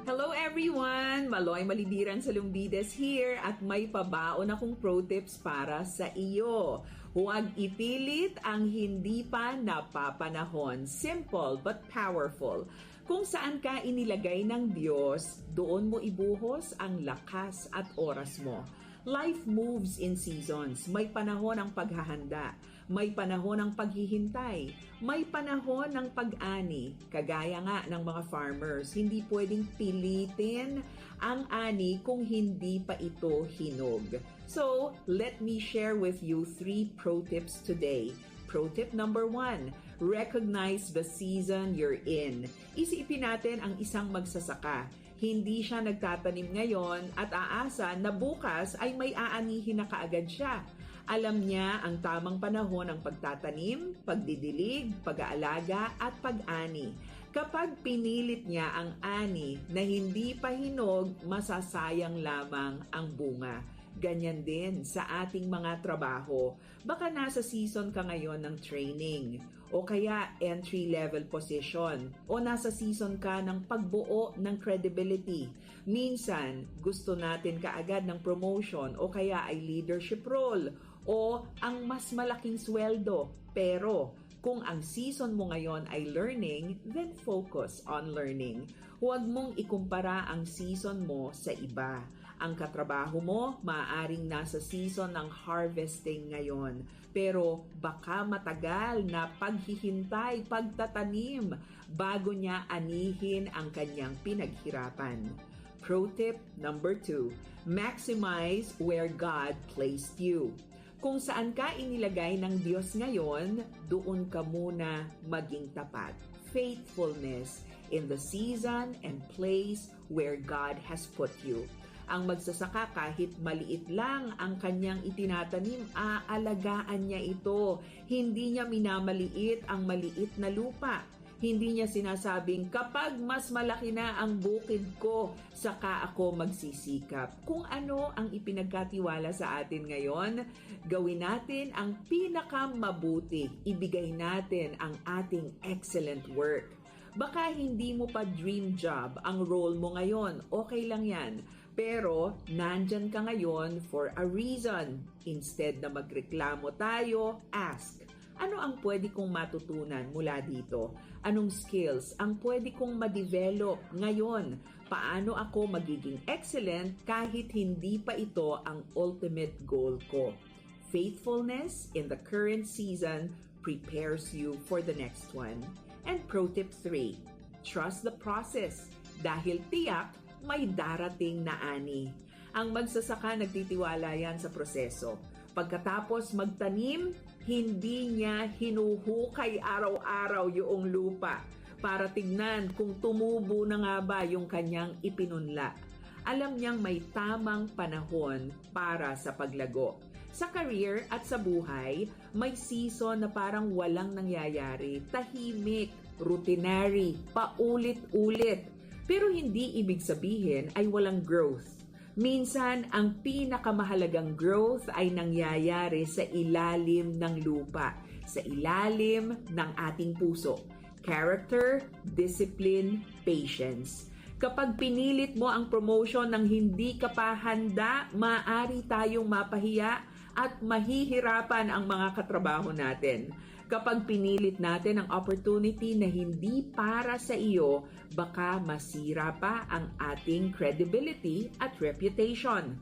Hello everyone! Maloy Malibiran sa Lumbides here at may pabaon akong pro tips para sa iyo. Huwag ipilit ang hindi pa napapanahon. Simple but powerful. Kung saan ka inilagay ng Diyos, doon mo ibuhos ang lakas at oras mo. Life moves in seasons. May panahon ng paghahanda. May panahon ng paghihintay. May panahon ng pag-ani. Kagaya nga ng mga farmers, hindi pwedeng pilitin ang ani kung hindi pa ito hinog. So, let me share with you 3 pro tips today. Pro tip number 1, recognize the season you're in. Isipin natin ang isang magsasaka. Hindi siya nagtatanim ngayon at aasa na bukas ay may aanihin na kaagad siya. Alam niya ang tamang panahon ng pagtatanim, pagdidilig, pag-aalaga at pag-ani. Kapag pinilit niya ang ani na hindi pa hinog, masasayang lamang ang bunga. Ganyan din sa ating mga trabaho. Baka nasa season ka ngayon ng training o kaya entry-level position o nasa season ka ng pagbuo ng credibility. Minsan, gusto natin kaagad ng promotion o kaya ay leadership role o ang mas malaking sweldo. Pero kung ang season mo ngayon ay learning, then focus on learning. Huwag mong ikumpara ang season mo sa iba. Ang katrabaho mo, maaaring nasa season ng harvesting ngayon. Pero baka matagal na paghihintay, pagtatanim, bago niya anihin ang kanyang pinaghirapan. Pro tip number 2, maximize where God placed you. Kung saan ka inilagay ng Diyos ngayon, doon ka muna maging tapat. Faithfulness in the season and place where God has put you. Ang magsasaka kahit maliit lang ang kanyang itinatanim, aalagaan niya ito. Hindi niya minamaliit ang maliit na lupa. Hindi niya sinasabing, kapag mas malaki na ang bukid ko, saka ako magsisikap. Kung ano ang ipinagkatiwala sa atin ngayon, gawin natin ang pinakamabuti. Ibigay natin ang ating excellent work. Baka hindi mo pa dream job ang role mo ngayon. Okay lang yan. Pero nandyan ka ngayon for a reason. Instead na magreklamo tayo, ask. Ano ang pwede kong matutunan mula dito? Anong skills ang pwede kong ma-develop ngayon? Paano ako magiging excellent kahit hindi pa ito ang ultimate goal ko? Faithfulness in the current season prepares you for the next one. And pro tip 3, trust the process. Dahil tiyak, may darating na ani. Ang magsasaka nagtitiwala yan sa proseso. Pagkatapos magtanim, hindi niya hinuhukay araw-araw yung lupa para tignan kung tumubo na nga ba yung kanyang ipinunla. Alam niyang may tamang panahon para sa paglago. Sa career at sa buhay, may season na parang walang nangyayari, tahimik, routinary, paulit-ulit. Pero hindi ibig sabihin ay walang growth. Minsan, ang pinakamahalagang growth ay nangyayari sa ilalim ng lupa, sa ilalim ng ating puso. Character, discipline, patience. Kapag pinilit mo ang promotion ng hindi ka pa handa, maaari tayong mapahiya at mahihirapan ang mga katrabaho natin. Kapag pinilit natin ang opportunity na hindi para sa iyo, baka masira pa ang ating credibility at reputation.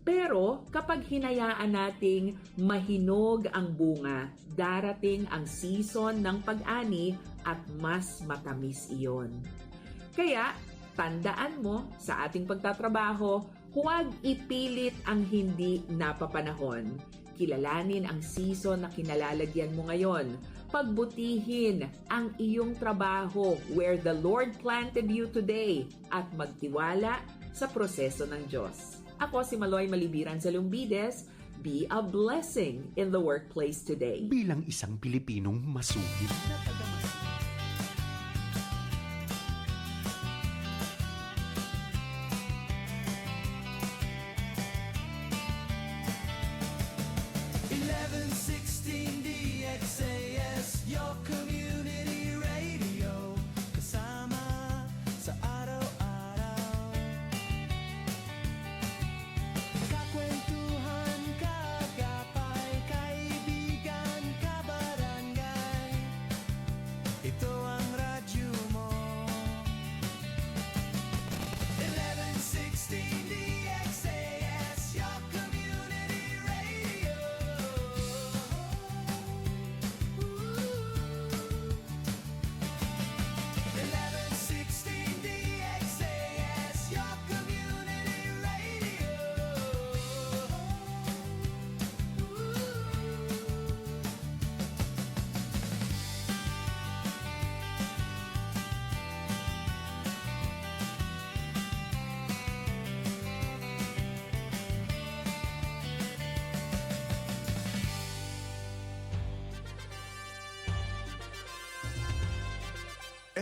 Pero kapag hinayaan nating mahinog ang bunga, darating ang season ng pag-ani at mas matamis iyon. Kaya, tandaan mo sa ating pagtatrabaho, huwag ipilit ang hindi napapanahon. Kilalanin ang season na kinalalagyan mo ngayon. Pagbutihin ang iyong trabaho where the Lord planted you today at magtiwala sa proseso ng Diyos. Ako si Maloy Malibiran sa Lumbides. Be a blessing in the workplace today. Bilang isang Pilipinong masugid na taga-masugid. DXAS, your community radio. Kasama sa araw-araw.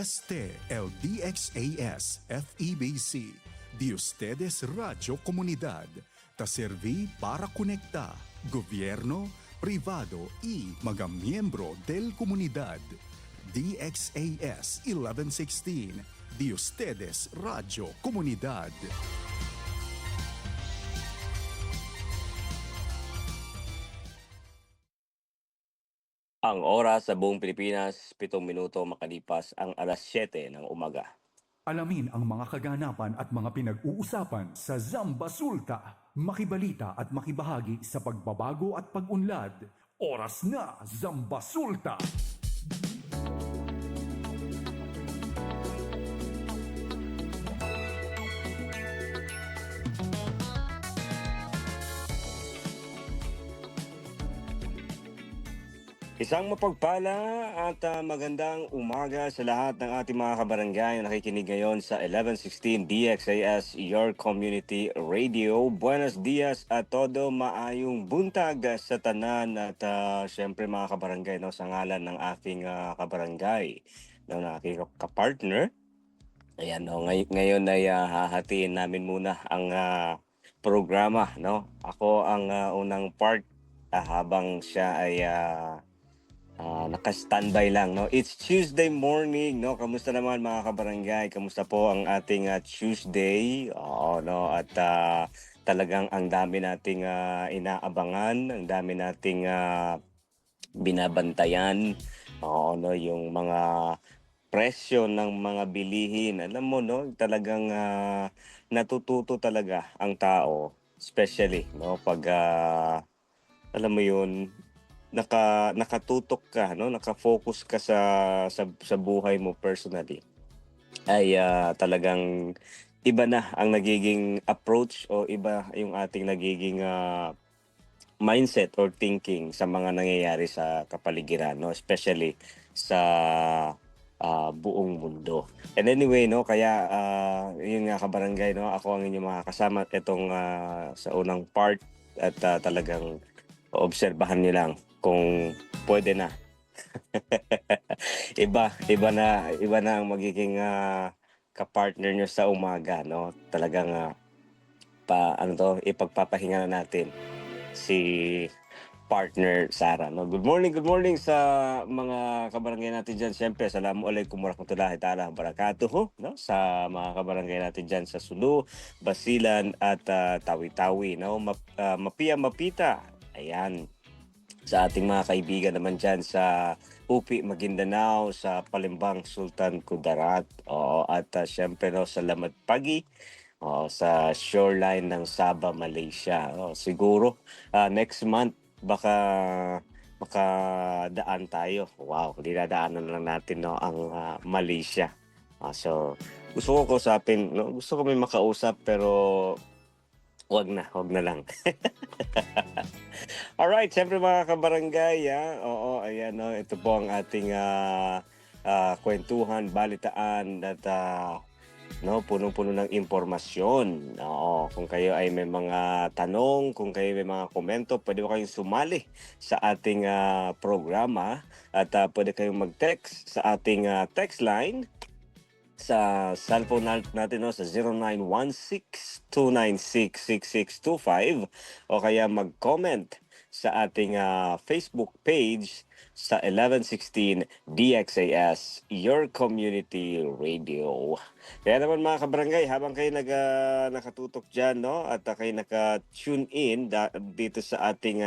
Este el DXAS FEBC, de ustedes Radio Comunidad, ta serví para conectar gobyerno, privado y mga miyembro del comunidad. DXAS 1116, de ustedes Radio Comunidad. Ang oras sa buong Pilipinas, 7 minuto makalipas ang alas 7 ng umaga. Alamin ang mga kaganapan at mga pinag-uusapan sa Zamba Sulta. Makibalita at makibahagi sa pagbabago at pag-unlad. Oras na, Zamba Sulta! Isang mapagpala at magandang umaga sa lahat ng ating mga kabarangay na nakikinig ngayon sa 1116 DXAS, your community radio. Buenos dias a todo, maayong buntag sa tanan at syempre mga kabarangay, no, sa ngalan ng aking kabarangay, no, na aking kapartner. Ayan, no, ngayon ay hahatiin namin muna ang programa, no. Ako ang unang part habang siya ay naka-standby lang, no. It's Tuesday morning, no. Kamusta naman mga kabarangay? Kamusta po ang ating Tuesday? No, at talagang ang dami nating inaabangan, ang dami nating binabantayan. No, yung mga presyo ng mga bilihin. Alam mo, no, talagang natututo talaga ang tao, especially, no, pag alam mo yun, nakatutok ka, no, nakafocus ka sa buhay mo personally, ay talagang iba na ang nagiging approach o iba yung ating nagiging mindset or thinking sa mga nangyayari sa kapaligiran, no, especially sa buong mundo. And anyway, no, kaya yun nga kabarangay, no, ako ang inyong mga kasama itong sa unang part at talagang obserbahan niyo lang kung pwede na. iba na ang magiging kapartner nyo sa umaga, no. Talagang ipagpapahinga na natin si partner Sarah, no. Good morning sa mga kabarangay natin dyan. Siyempre, assalamualaikum warahmatullahi ta'ala wabarakatuh, no, sa mga kabarangay natin dyan sa Sulu, Basilan at Tawi-Tawi, no. Mapia-Mapita, ayan, sa ating mga kaibigan naman dyan sa Upi, Maguindanao, sa Palembang, Sultan Kudarat, at syempre, no, sa Lamat Pagi, sa shoreline ng Sabah, Malaysia. Siguro next month baka makadaan tayo. Wow, dinadaanan lang natin, no, ang Malaysia. So gusto ko kausapin, no, gusto ko may makausap pero wag na lang. Alright, siyempre mga kabarangay, ayan, no, ito po ang ating kwentuhan, balitaan at no, punong-puno ng impormasyon. Kung kayo ay may mga tanong, kung kayo may mga komento, pwede ba kayong sumali sa ating programa at pwede kayong mag-text sa ating text line sa cellphone natin, no, sa 0916-296-6625 o kaya mag-comment sa ating Facebook page sa 1116 DXAS, your community radio. Kaya naman mga kabarangay, habang kayo nakatutok dyan, no, at kayo naka-tune in dito sa ating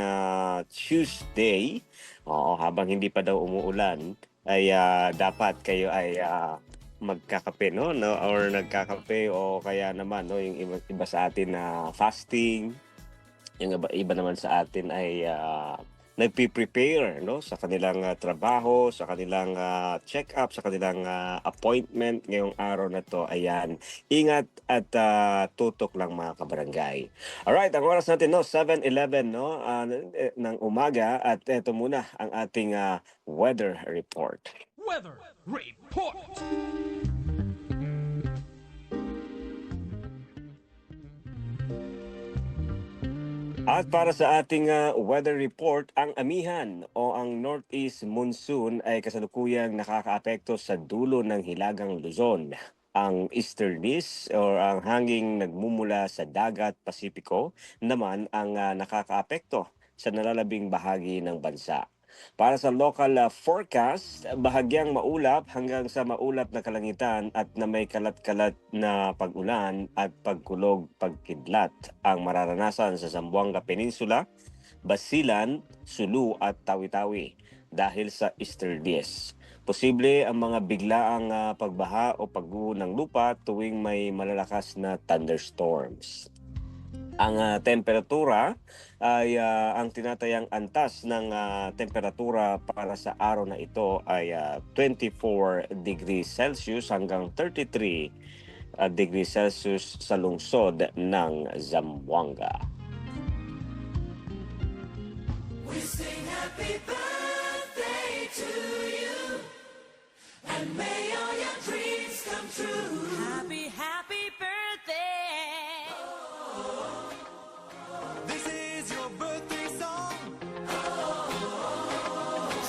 Tuesday, habang hindi pa daw umuulan, ay dapat kayo ay magkakape, no, or nagkakape, o kaya naman, no, yung iba sa atin na fasting, yung iba naman sa atin ay nagpi-prepare, no, sa kanilang trabaho, sa kanilang check-up, sa kanilang appointment ngayong araw na to. Ayan, ingat at tutok lang mga kabarangay. Alright, ang oras natin, no, 7:11, no, ng umaga, at eto muna ang ating weather report. Weather report. At para sa ating weather report, ang amihan o ang northeast monsoon ay kasalukuyang nakakaapekto sa dulo ng Hilagang Luzon. Ang easterlies or ang hanging nagmumula sa dagat Pasipiko naman ang nakakaapekto sa nalalabing bahagi ng bansa. Para sa local forecast, bahagyang maulap hanggang sa maulap na kalangitan at na may kalat-kalat na pag-ulan at pagkulog pagkidlat ang mararanasan sa Zamboanga Peninsula, Basilan, Sulu at Tawi-Tawi dahil sa easterlies. Posible ang mga biglaang pagbaha o pagguho ng lupa tuwing may malalakas na thunderstorms. Ang temperatura ay ang tinatayang antas ng temperatura para sa araw na ito ay 24 degrees Celsius hanggang 33 degrees Celsius sa lungsod ng Zamboanga. Happy, happy birthday. This is your birthday song.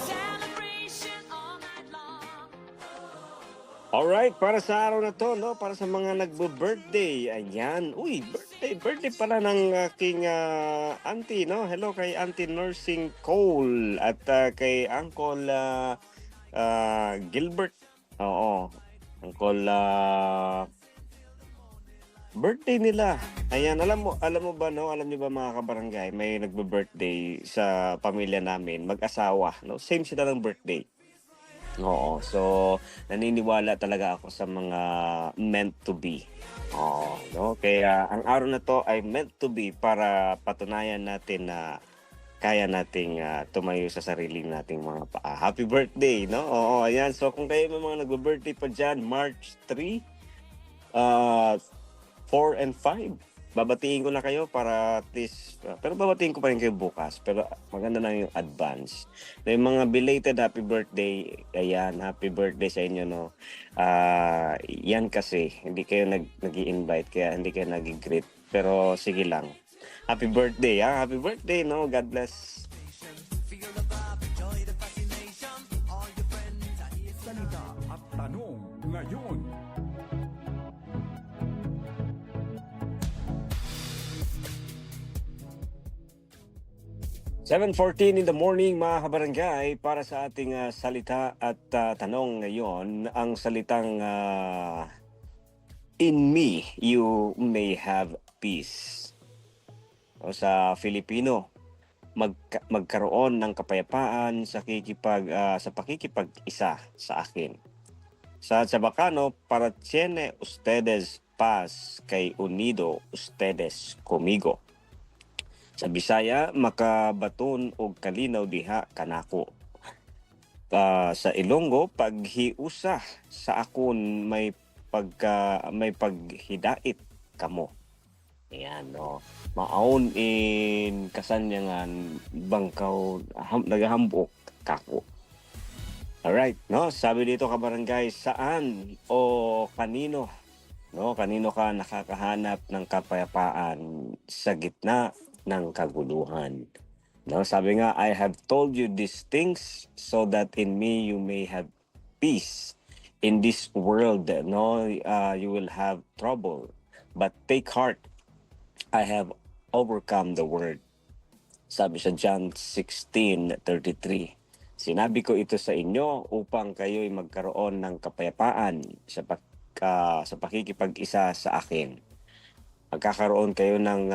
Celebration all night long. Alright, para sa araw na to, no, para sa mga nagbo-birthday, ayan. Uy, birthday pala ng aking auntie, no? Hello kay Auntie Nursing Cole at kay Uncle Gilbert. Oo, Uncle birthday nila. Ayan, alam mo ba, no? Alam niyo ba mga kabarangay, may nagbo-birthday sa pamilya namin, mag-asawa, no? Same sila ng birthday. Oo, so naniniwala talaga ako sa mga meant to be. Oo, no? Kaya ang araw na to ay meant to be para patunayan natin na kaya nating tumayo sa sarili nating mga paa. Happy birthday, no? Oo, ayan. So kung kayo may mga nagbe-birthday pa dyan, March 3, 4 and 5. Babatiin ko na kayo para at least, pero babatiin ko pa rin kayo bukas. Pero maganda na yung advance. Na yung mga belated happy birthday, ayan, happy birthday sa inyo, no? Yan kasi, hindi kayo nag-i-invite, kaya hindi kayo nag-greet. Pero sige lang. Happy birthday, ha? Happy birthday, no? God bless. Salita at tanong ngayon. $7:14 in the morning mga kabarangay, para sa ating salita at tanong ngayon, ang salitang in me you may have peace. O sa Filipino, magkaroon ng kapayapaan sa pakikipag-isa sa akin. Sa Chabacano, para tiene ustedes paz kay unido ustedes conmigo. Sa Bisaya, makabaton og kalinaw diha kanako. Sa Ilonggo, paghiusa sa akon may paghidait kamo. Ayan, no. Maon in kasanyangan bangkaw nagahambok kako. Alright, no. Sabi dito kabarangay, saan o kanino, no? Kanino ka nakakahanap ng kapayapaan sa gitna ng kaguluhan? No, sabi nga, I have told you these things so that in me you may have peace. In this world, no, you will have trouble. But take heart, I have overcome the world. Sabi sa John 16:33. Sinabi ko ito sa inyo upang kayo'y magkaroon ng kapayapaan sa pakikipag-isa sa akin. Magkakaroon kayo ng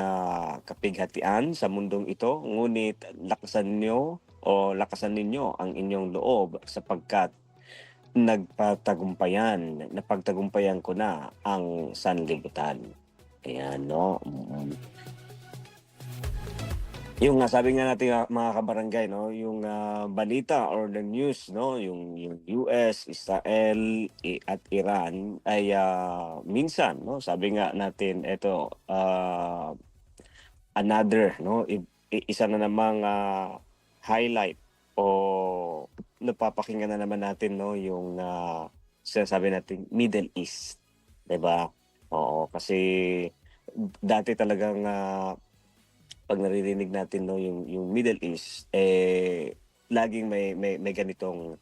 kapighatian sa mundong ito, ngunit lakasan ninyo ang inyong loob sapagkat napagtagumpayan ko na ang sanlibutan. Ayan, no? Yung sabi nga natin mga kabarangay, no, yung balita or the news, no, yung US, Israel at Iran ay minsan, no, sabi nga natin ito another, no, isa na namang highlight o napapakinggan na naman natin, no, yung sinasabi natin Middle East, 'di ba? Oo, kasi dati talagang pag naririnig natin no yung Middle East laging may ganitong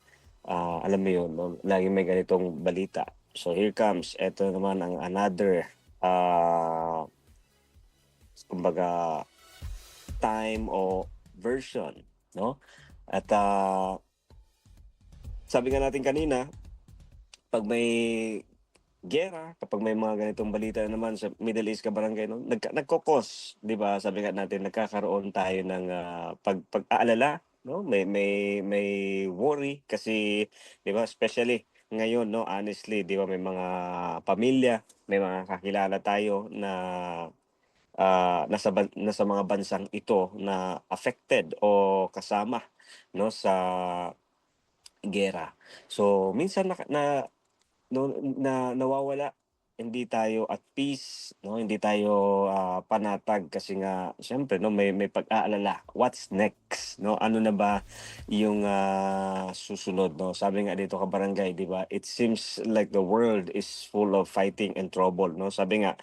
alam mo yun no, laging may ganitong balita. So here comes eto naman ang another kumbaga time o version no. At sabi nga natin kanina, pag may giyera, kapag may mga ganitong balita naman sa Middle East kabarangay, no, nagkokos, 'di ba? Sabi nga natin nagkakaroon tayo ng pag-aalala, no? May worry kasi 'di ba, especially ngayon, no, honestly, 'di ba, may mga pamilya, may mga kakilala tayo na nasa mga bansang ito na affected o kasama, no, sa giyera. So minsan no, nawawala, hindi tayo at peace, no? Hindi tayo panatag kasi nga siyempre no may pag-aalala. What's next, no? Ano na ba yung susunod, no? Sabi nga dito kabarangay, 'di ba? It seems like the world is full of fighting and trouble, no? Sabi nga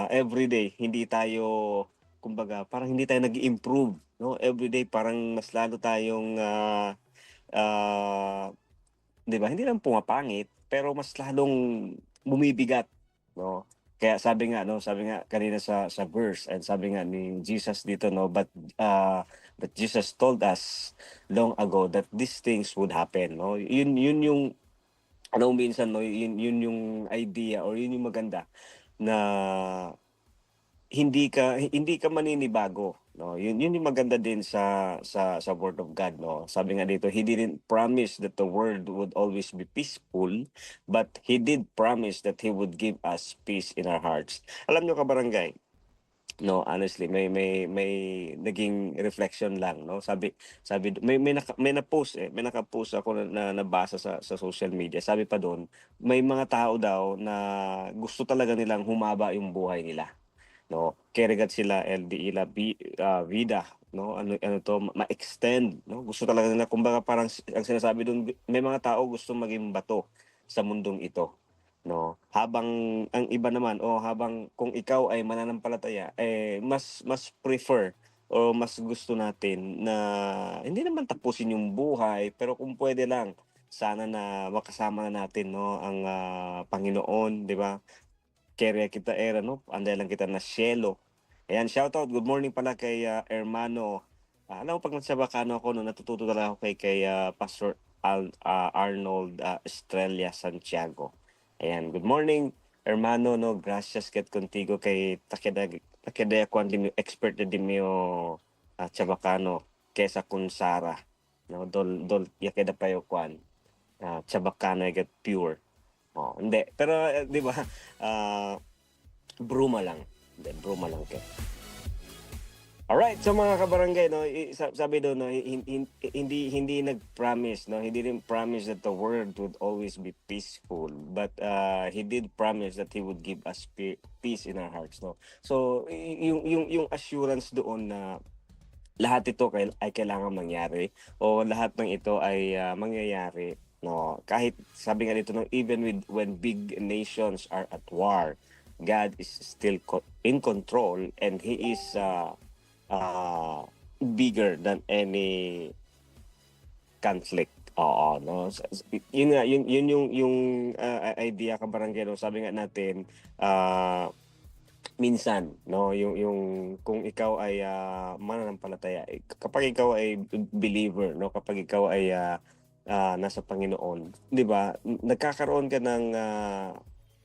every day hindi tayo kumbaga parang hindi tayo nag-improve, no? Every day parang mas lalo tayong ah 'di ba, hindi lang pumapangit, pero mas lalong bumibigat, 'no? Kaya sabi nga kanina sa verse and sabi nga ni Jesus dito 'no, but Jesus told us long ago that these things would happen, 'no? Yun yung ano minsan 'no, yun yung idea or yun yung maganda na hindi ka maninibago, 'no? Yun yung maganda din sa word of God, 'no? Sabi nga dito, He didn't promise that the world would always be peaceful, but He did promise that He would give us peace in our hearts. Alam niyo kabarangay, no, honestly, may naging reflection lang, 'no? Sabi may na-post, may naka-post ako na nabasa sa social media. Sabi pa dun, may mga tao daw na gusto talaga nilang humaba yung buhay nila. No, keregat sila LDE vida, no? Ano 'to, ma-extend, no? Gusto talaga nila kumbaga parang ang sinasabi dun, may mga tao gusto maging bato sa mundong ito, no? Habang ang iba naman o habang kung ikaw ay mananampalataya, mas prefer o mas gusto natin na hindi naman tapusin yung buhay, pero kung pwede lang, sana na makasama na natin, no, ang Panginoon, 'di ba? Kere kita era no, anday lang kita na Cielo. Ayan, shoutout, good morning pala kay Hermano. Alam mo, pag nagsabakano ako, no, natututo talaga ako kay Pastor Arnold Estrella Santiago. Ayan, good morning, Hermano, no, gracias ket contigo kay takeda kwan din expert na din mo Chabacano kesa kun Sara. No, dol yakeda pa yo kwan. Chabacano get pure. Oh, hindi. Pero 'di ba? Ah, bruma lang. Hindi, bruma lang ke. Alright, so mga kabarangay, no, sabi doon, no, hindi nag-promise, no, he didn't promise that the world would always be peaceful, but he did promise that he would give us peace in our hearts, no. So yung assurance doon na lahat ito ay kailangan mangyari o lahat ng ito ay mangyayari, no, kahit sabi nga dito no, even when big nations are at war, God is still in control and He is bigger than any conflict. Oo, no. Yun nga, yun yung idea kabarangay, no. Sabi nga natin, minsan, no, yung kung ikaw ay mananampalataya, kapag ikaw ay believer, no, kapag ikaw ay nasa Panginoon, 'di ba? Nagkakaroon ka ng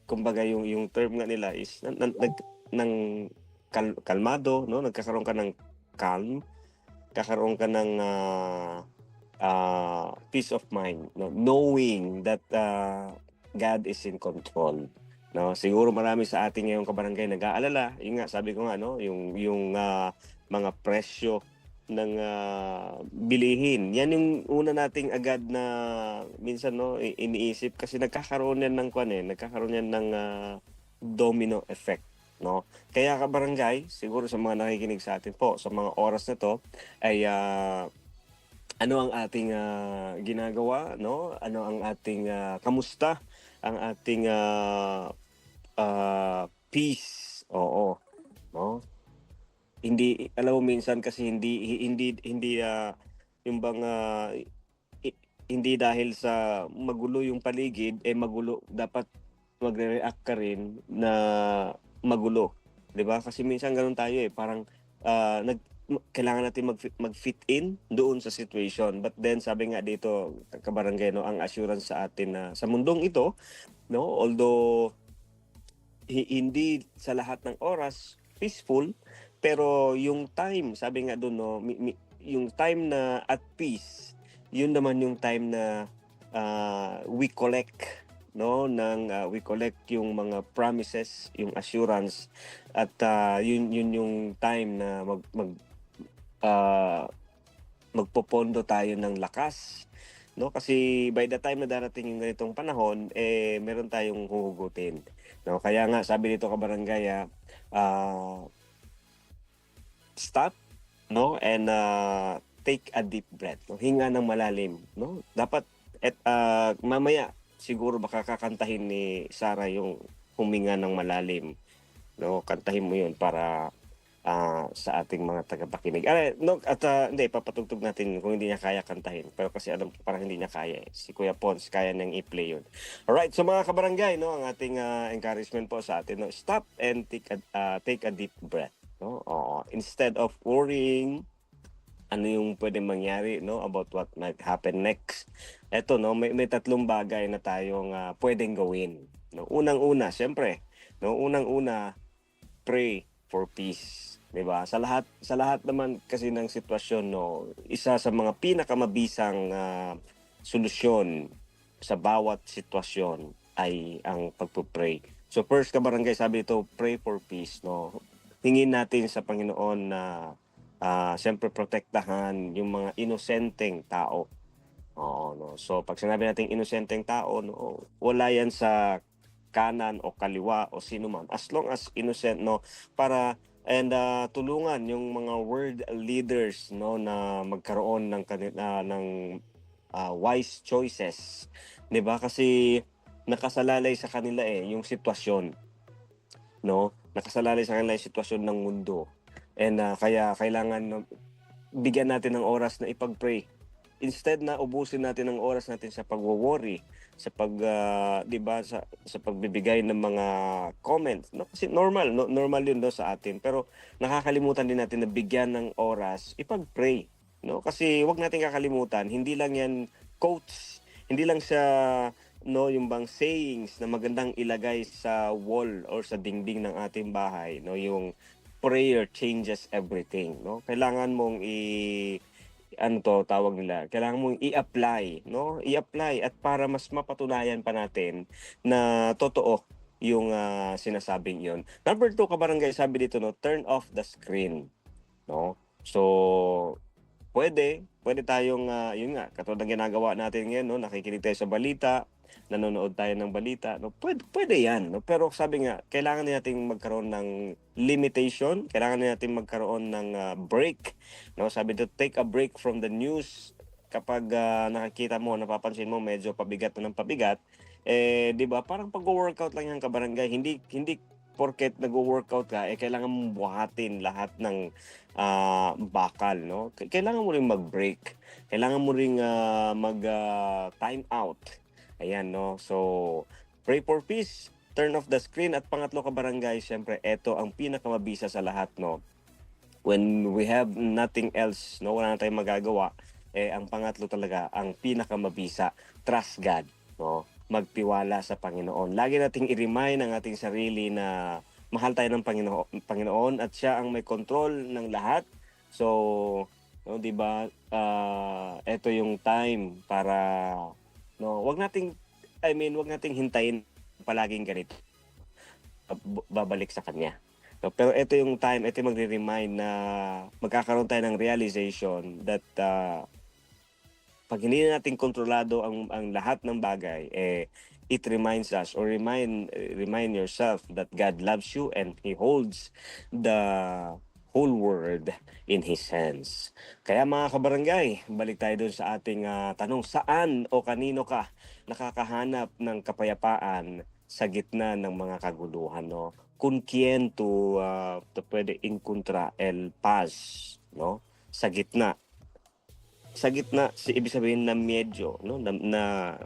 kumbaga yung term nga nila is ng kalmado, no? Nagkakaroon ka ng calm, kakaroon ka ng peace of mind, no? Knowing that God is in control, no? Siguro marami sa atin ngayong kabarangay nag-aalala, yun nga sabi ko nga no, yung mga presyo ng bilihin. Yan yung una nating agad na minsan no iniisip kasi nagkakaroon yan ng domino effect, no? Kaya kabarangay, siguro sa mga nakikinig sa atin po sa mga oras na to ay ano ang ating ginagawa, no? Ano ang ating kamusta ang ating peace. Oo, no? hindi alam mo minsan kasi hindi yung bang hindi dahil sa magulo yung paligid magulo dapat magre-react ka rin na magulo, 'di ba? Kasi minsan ganoon tayo parang kailangan natin mag-fit in doon sa situation. But then sabi nga dito kabarangay no, ang assurance sa atin na sa mundong ito no, although hindi sa lahat ng oras peaceful, pero yung time, sabi nga doon no, yung time na at peace, yun naman yung time na we collect we collect yung mga promises, yung assurance at yun yung time na magpopondo tayo ng lakas no, kasi by the time na darating yung ganitong panahon meron tayong huhugutin no. Kaya nga sabi dito kabarangay stop no, and take a deep breath no? Hinga ng malalim no, dapat mamaya siguro baka kakantahin ni Sarah yung huminga ng malalim no, kantahin mo yun para sa ating mga tagapakinig. No, at hindi, papatugtog natin kung hindi niya kaya kantahin. Pero kasi alam ko parang hindi niya kaya. Si Kuya Pons, kaya niyang i-play yun. Alright, so mga kabarangay, no, ang ating encouragement po sa atin, no, stop and take a deep breath. No? Instead of worrying, ano yung pwedeng mangyari no, about what might happen next. Eto, no, may tatlong bagay na tayong pwedeng gawin. No? Unang-una, siyempre, no, unang-una, pray for peace. 'Di ba? Sa lahat naman kasi ng sitwasyon no, isa sa mga pinakamabisang solusyon sa bawat sitwasyon ay ang pagpo-pray. So first kabarangay, sabi ito, pray for peace no. Hingin natin sa Panginoon na siyempre protektahan yung mga inosenteng tao. No. So pag sinabi nating inosenteng tao no, wala yan sa kanan o kaliwa o sino man, as long as innocent no, para tulungan yung mga world leaders no na magkaroon ng wise choices, 'di ba? Kasi nakasalalay sa kanila yung sitwasyon no, nakasalalay sa kanila yung sitwasyon ng mundo, and kaya kailangan bigyan natin ng oras na ipag-pray instead na ubusin natin ang oras natin sa pagwo-worry, sa 'di ba, sa pagbibigay ng mga comments no, kasi normal yun no, sa atin, pero nakakalimutan din natin na bigyan ng oras ipag-pray no, kasi wag natin kakalimutan, hindi lang yan quotes, hindi lang siya no yung bang sayings na magandang ilagay sa wall or sa dingding ng ating bahay no, yung prayer changes everything no. Kailangan mong tawag nila, kailangan mong i-apply, no? I-apply at para mas mapatunayan pa natin na totoo yung sinasabing yon. Number 2, kabarangay, sabi dito, no, turn off the screen, no? So, pwede tayong, yun nga, katulad ng ginagawa natin ngayon, no? Nakikinig tayo sa balita, nanonood tayo ng balita, no? Pwede yan, no? Pero sabi nga, kailangan din natin magkaroon ng limitation, kailangan din natin magkaroon ng break, no? Sabi dito, take a break from the news. Kapag nakikita mo, napapansin mo medyo pabigat na ng pabigat, 'di ba? Parang pag-workout lang yan, kabarangay. Hindi porket nag-workout ka, kailangan mong buhatin lahat ng bakal, no? Kailangan mo ring mag-break. Kailangan mo ring time out. Ayan, no? So, pray for peace, turn off the screen, at pangatlo, kabarangay, syempre, eto ang pinakamabisa sa lahat, no? When we have nothing else, no, wala na tayong magagawa, ang pangatlo talaga, ang pinakamabisa, trust God, no? Magtiwala sa Panginoon. Lagi nating i-remind ang ating sarili na mahal tayo ng Panginoon at siya ang may control ng lahat. So, no, 'di ba? Ito yung time para no, wag nating hintayin palaging ganito. Babalik sa kanya. No, pero ito yung time, ito yung magre-remind na magkakaroon tayo ng realization that pag hindi natin kontrolado ang lahat ng bagay, it reminds us or remind yourself that God loves you and He holds the whole world in His hands. Kaya mga kabarangay, balik tayo dun sa ating tanong, saan o kanino ka nakakahanap ng kapayapaan sa gitna ng mga kaguluhan, no? Kung quien to pwede encontrar el paz, no? Sa gitna. Sa gitna, ibig sabihin na medyo, no?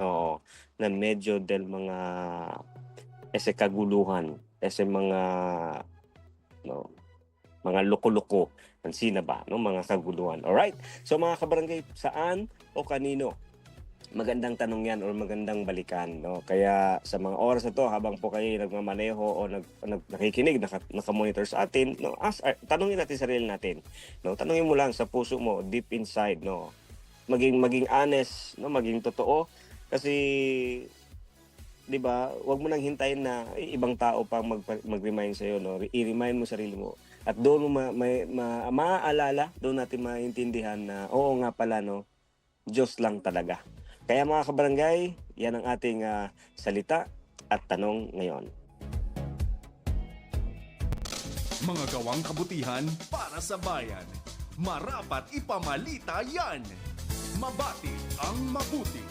Oo, na medyo del mga ese kaguluhan, ese mga, no? Mga loko-loko, pansina ba, no? Mga kaguluhan. Alright? So mga kabarangay, saan o kanino? Magandang tanong yan or magandang balikan, no? Kaya sa mga oras na to, habang po kayo nagmamaneho o nakikinig, nakamonitor sa atin, no? Tanungin natin sarili natin, no? Tanungin mo lang sa puso mo, deep inside, no? Maging honest, no? Maging totoo. Kasi, di ba, wag mo nang hintayin na ibang tao pang mag-remind sa'yo, no? I-remind mo sarili mo. At doon mo maaalala, doon natin maintindihan na, oo nga pala, no? Diyos lang talaga. Kaya mga kabarangay, yan ang ating salita at tanong ngayon. Mga gawang kabutihan para sa bayan. Marapat ipamalita yan. Mabati ang mabuti.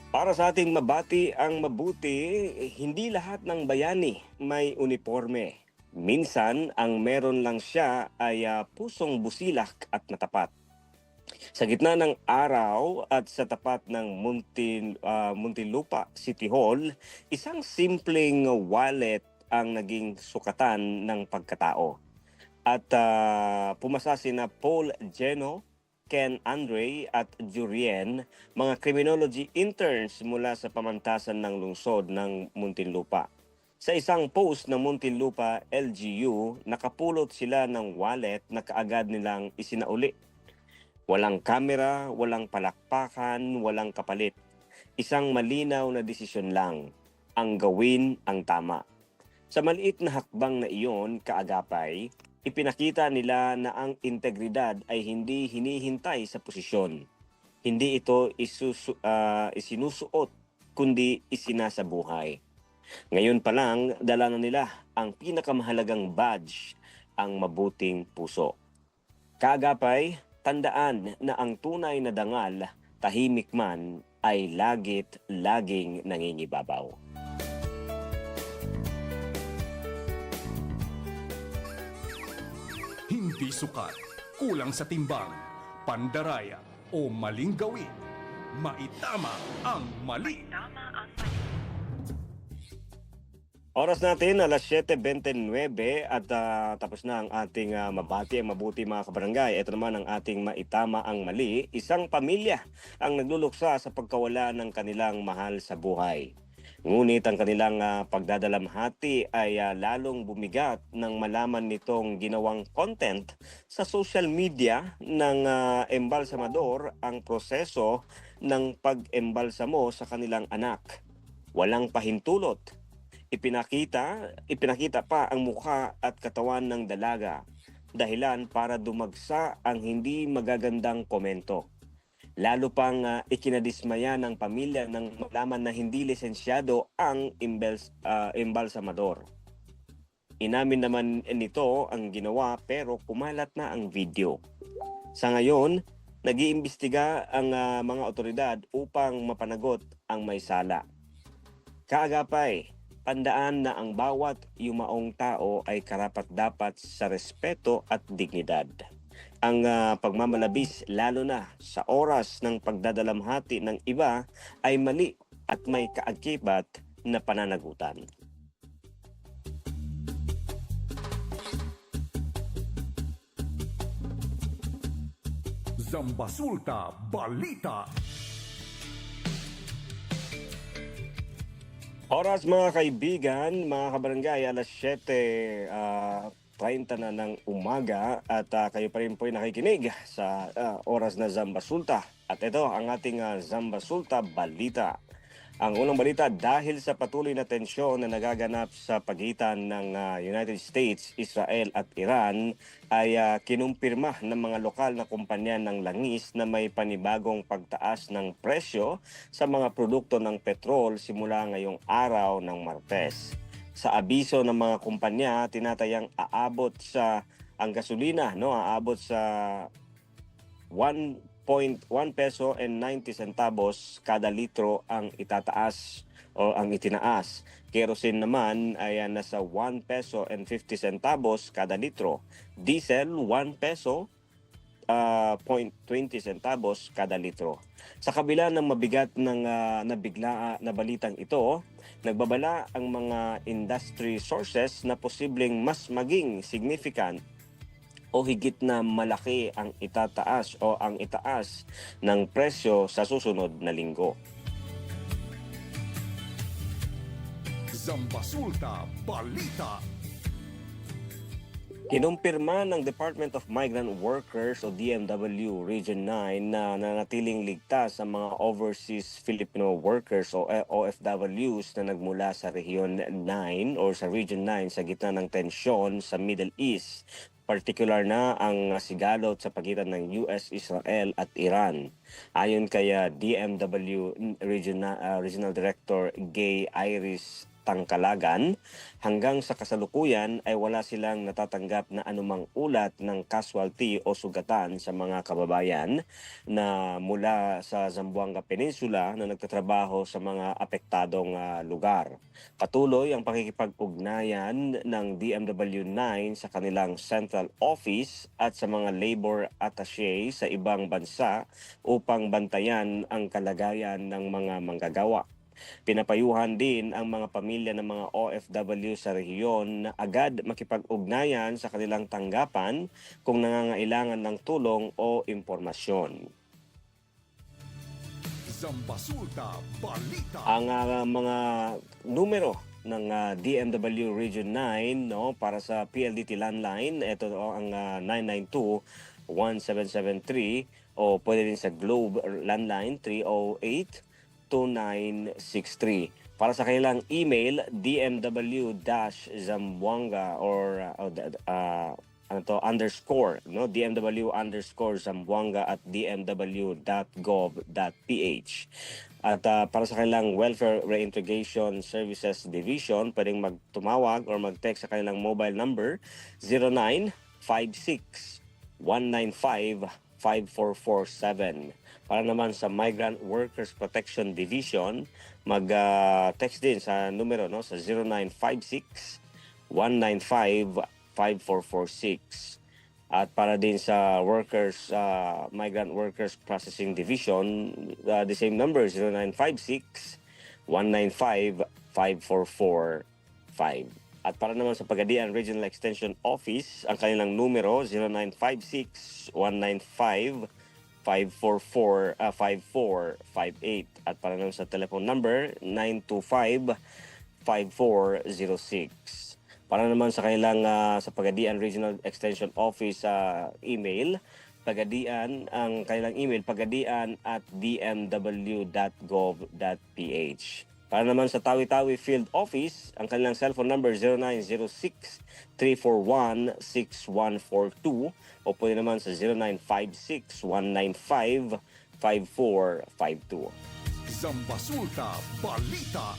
Para sa ating mabati ang mabuti, hindi lahat ng bayani may uniforme. Minsan, ang meron lang siya ay pusong busilak at matapat. Sa gitna ng araw at sa tapat ng Muntinlupa City Hall, isang simpleng wallet ang naging sukatan ng pagkatao. At pumasa sina Paul Geno, Ken Andre at Jurien, mga criminology interns mula sa pamantasan ng lungsod ng Muntinlupa. Sa isang post ng Muntinlupa LGU, nakapulot sila ng wallet na kaagad nilang isinauli. Walang kamera, walang palakpakan, walang kapalit. Isang malinaw na desisyon lang, ang gawin ang tama. Sa maliit na hakbang na iyon, kaagapay, ipinakita nila na ang integridad ay hindi hinihintay sa posisyon. Hindi ito isinusuot, kundi isinasabuhay. Ngayon pa lang, dala na nila ang pinakamahalagang badge, ang mabuting puso. Kaagapay, tandaan na ang tunay na dangal, tahimik man, ay laging nangingibabaw. Hindi sukat, kulang sa timbang, pandaraya o maling gawin. Maitama ang mali. Oras natin, alas 7:29 at tapos na ang ating mabati ang mabuti mga kabarangay. Ito naman ang ating maitama ang mali. Isang pamilya ang nagluluksa sa pagkawala ng kanilang mahal sa buhay. Ngunit ang kanilang pagdadalamhati ay lalong bumigat nang malaman nitong ginawang content sa social media ng embalsamador ang proseso ng pag-embalsamo sa kanilang anak. Walang pahintulot. Ipinakita pa ang mukha at katawan ng dalaga, dahilan para dumagsa ang hindi magagandang komento. Lalo pang ikinadismaya ng pamilya nang malaman na hindi lisensyado ang embalsamador. Inamin naman nito ang ginawa pero kumalat na ang video. Sa ngayon, nag-iimbestiga ang mga otoridad upang mapanagot ang may sala. Kaagapay, tandaan na ang bawat yumaong tao ay karapat-dapat sa respeto at dignidad. Ang pagmamalabis, lalo na sa oras ng pagdadalamhati ng iba, ay mali at may kaakibat na pananagutan. Zambasulta Balita. Oras mga kaibigan, mga kabarangay, alas 7:30 na ng umaga at kayo pa rin po ay nakikinig sa oras na Zambasulta. At ito ang ating Zambasulta Balita. Ang unang balita, dahil sa patuloy na tensyon na nagaganap sa pagitan ng United States, Israel at Iran, ay kinumpirma ng mga lokal na kumpanya ng langis na may panibagong pagtaas ng presyo sa mga produkto ng petrol simula ngayong araw ng Martes. Sa abiso ng mga kumpanya, tinatayang aabot sa ang gasolina, aabot sa 1 peso and 90 centavos kada litro ang itataas o ang itinaas. Kerosene naman ay nasa 1 peso and 50 centavos kada litro. Diesel 1 peso 0.20 centavos kada litro. Sa kabila ng mabigat ng nabigla na balitang ito, nagbabala ang mga industry sources na posibleng mas maging significant o higit na malaki ang itataas o ang itaas ng presyo sa susunod na linggo. Zambasulta Balita. Kinumpirma ng Department of Migrant Workers o DMW Region 9 na nanatiling ligtas ang mga overseas Filipino workers o OFWs na nagmula sa Region 9 o sa Region 9 sa gitna ng tensyon sa Middle East. Particular na ang sigalot sa pagitan ng US, Israel at Iran. Ayon kay DMW Regional Director Gay Iris Tangkalagan, hanggang sa kasalukuyan ay wala silang natatanggap na anumang ulat ng casualty o sugatan sa mga kababayan na mula sa Zamboanga Peninsula na nagtatrabaho sa mga apektadong lugar. Patuloy ang pakikipag-ugnayan ng DMW 9 sa kanilang central office at sa mga labor attaché sa ibang bansa upang bantayan ang kalagayan ng mga manggagawa. Pinapayuhan din ang mga pamilya ng mga OFW sa rehiyon na agad makipag-ugnayan sa kanilang tanggapan kung nangangailangan ng tulong o impormasyon. Zambasulta Balita. Ang mga numero ng DMW Region 9 para sa PLDT landline, ito ang 992-1773 o pwede din sa Globe landline 308-2963. Para sa kanilang email, dmw-zamboanga or _, _Zamboanga at dmw.gov.ph. At para sa kanilang Welfare Reintegration Services Division, pwedeng magtumawag or mag-text sa kanilang mobile number 0956-195-5447. Para naman sa Migrant Workers Protection Division, mag-text din sa numero sa 0956-195-5446. At para din sa Migrant Workers Processing Division, the same number, 0956-195-5445. At para naman sa Pagadian Regional Extension Office, ang kanilang numero, 0956-195-5458. At para naman sa telephone number, 925-5406. Para naman sa kanilang sa Pagadian Regional Extension Office email, Pagadian, ang kanilang email, pagadian@dmw.gov.ph. Para naman sa Tawi-Tawi Field Office, ang kanilang cellphone number 0906-341-6142 o pwede naman sa 0956-195-5452. Zambasulta Balita.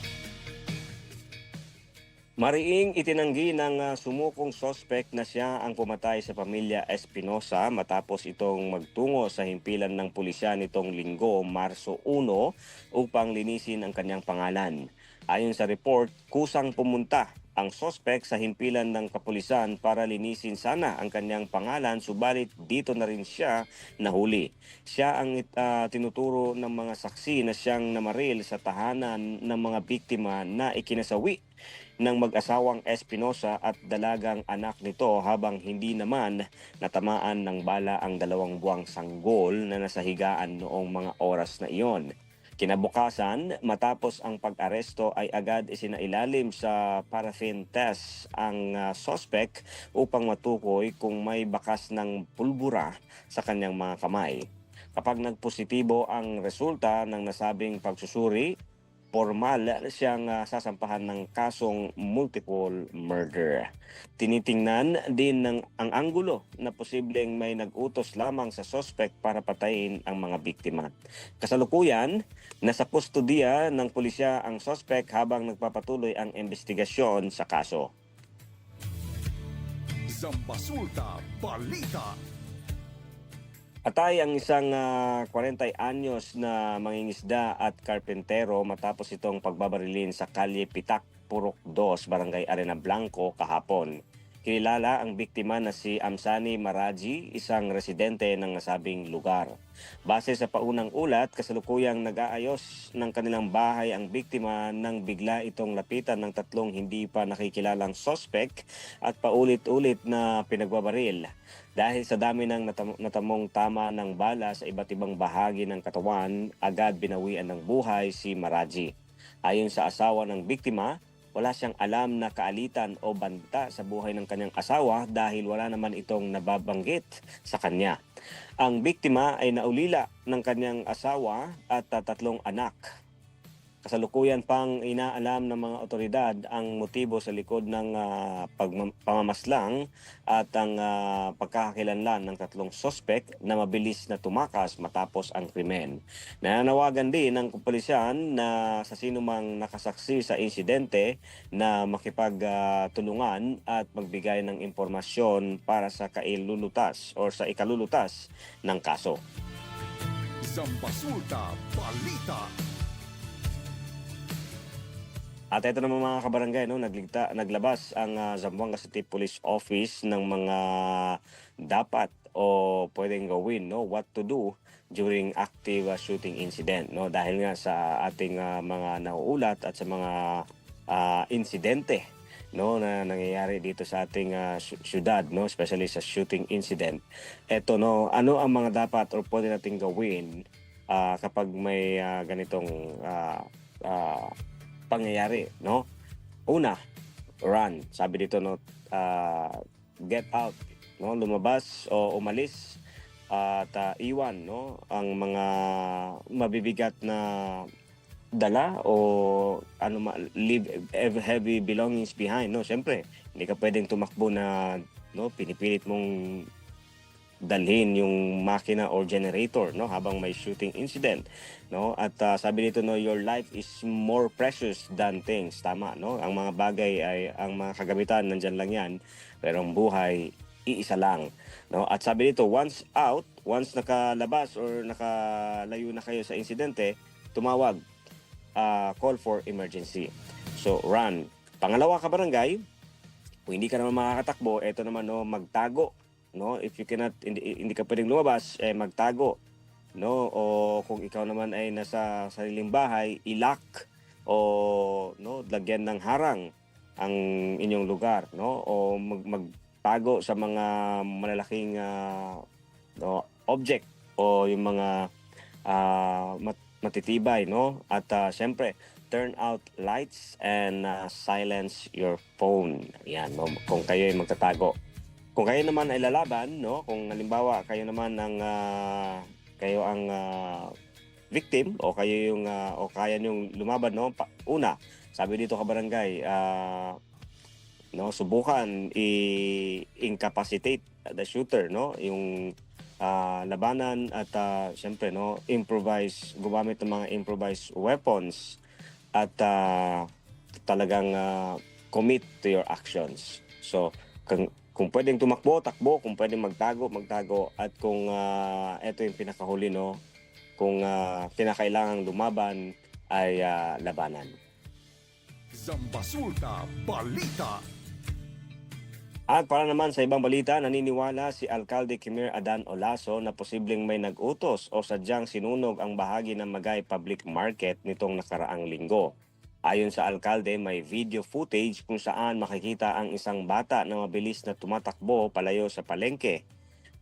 Mariing itinanggi ng sumukong sospek na siya ang pumatay sa pamilya Espinosa matapos itong magtungo sa himpilan ng pulisya nitong linggo, Marso 1, upang linisin ang kanyang pangalan. Ayon sa report, kusang pumunta ang sospek sa himpilan ng kapulisan para linisin sana ang kanyang pangalan, subalit dito na rin siya nahuli. Siya ang tinuturo ng mga saksi na siyang namaril sa tahanan ng mga biktima na ikinasawi ng mag-asawang Espinosa at dalagang anak nito, habang hindi naman natamaan ng bala ang 2 buwang sanggol na nasa higaan noong mga oras na iyon. Kinabukasan, matapos ang pag-aresto ay agad isinailalim sa paraffin test ang suspect upang matukoy kung may bakas ng pulbura sa kanyang mga kamay. Kapag nagpositibo ang resulta ng nasabing pagsusuri, formal siyang sasampahan ng kasong multiple murder. Tinitingnan din ang anggulo na posibleng may nag-utos lamang sa suspect para patayin ang mga biktima. Kasalukuyan, nasa kustodiya ng pulisya ang suspect habang nagpapatuloy ang investigasyon sa kaso. Zambasulta Balita. Patay ang isang 40 anyos na mangingisda at karpentero matapos itong pagbabarilin sa Kalye Pitak, Purok 2, Barangay Arena Blanco kahapon. Kilala ang biktima na si Amsani Maraji, isang residente ng nasabing lugar. Base sa paunang ulat, kasalukuyang nag-aayos ng kanilang bahay ang biktima nang bigla itong lapitan ng tatlong hindi pa nakikilalang sospek at paulit-ulit na pinagbabaril. Dahil sa dami ng natamong tama ng bala sa iba't ibang bahagi ng katawan, agad binawian ng buhay si Maraji. Ayon sa asawa ng biktima, wala siyang alam na kaalitan o banta sa buhay ng kanyang asawa dahil wala naman itong nababanggit sa kanya. Ang biktima ay naulila ng kanyang asawa at tatlong anak. Kasalukuyan pang inaalam ng mga otoridad ang motibo sa likod ng pamamaslang at ang pagkakakilanlan ng tatlong sospek na mabilis na tumakas matapos ang krimen. Nananawagan din ng pulisyan na sa sinumang nakasaksi sa insidente na makipagtulungan at magbigay ng impormasyon para sa kailulutas o sa ikalulutas ng kaso. Zambasulta Balita. At ito naman mga kabarangay, no, naglabas ang Zamboanga City Police Office ng mga dapat o pwedeng gawin, no, what to do during active shooting incident, no, dahil nga sa ating mga nauulat at sa mga insidente, no, na nangyayari dito sa ating syudad, no, especially sa shooting incident. Ito, no, ano ang mga dapat o pwede nating gawin kapag may ganitong pangyayari, no? Una, run. Sabi dito, no, get out, no, lumabas o umalis at iwan, no, ang mga mabibigat na dala o leave heavy belongings behind, no. Siyempre, hindi ka pwedeng tumakbo na, no, pinipilit mong dalhin yung makina or generator, no, habang may shooting incident, no. At sabi dito, no, your life is more precious than things. Tama, no, ang mga bagay ay, ang mga kagamitan nandyan lang yan, pero ang buhay iisa lang, no. At sabi dito, once nakalabas or nakalayo na kayo sa insidente, tumawag, call for emergency. So run. Pangalawa, kabarangay, kung hindi ka naman makakatakbo, eto naman, no, magtago, no. If you cannot, hindi ka pwedeng lumabas, magtago, no. O kung ikaw naman ay nasa sariling bahay, ilock o, no, lagyan ng harang ang inyong lugar, no. O magtago sa mga malalaking no, object o yung mga matitibay, no. At syempre, turn out lights and silence your phone. Yan, no, kung kayo ay magtatago. Kung kayo naman ay lalaban, no, kung halimbawa kayo naman ang victim o kayo yung o kaya yung lumaban, no, una, sabi dito kabarangay, no, subukan i-incapacitate the shooter, no, yung labanan at syempre, no, gumamit ng mga improvised weapons at talagang commit to your actions. So kung pwedeng tumakbo, takbo. Kung pwedeng magtago. At kung ito yung pinakahuli, no, kung kinakailangang lumaban, ay labanan. Zambasulta Balita. At para naman sa ibang balita, naniniwala si Alcalde Kimir Adan Olaso na posibleng may nag-utos o sadyang sinunog ang bahagi ng Magay Public Market nitong nakaraang linggo. Ayon sa alkalde, may video footage kung saan makikita ang isang bata na mabilis na tumatakbo palayo sa palengke.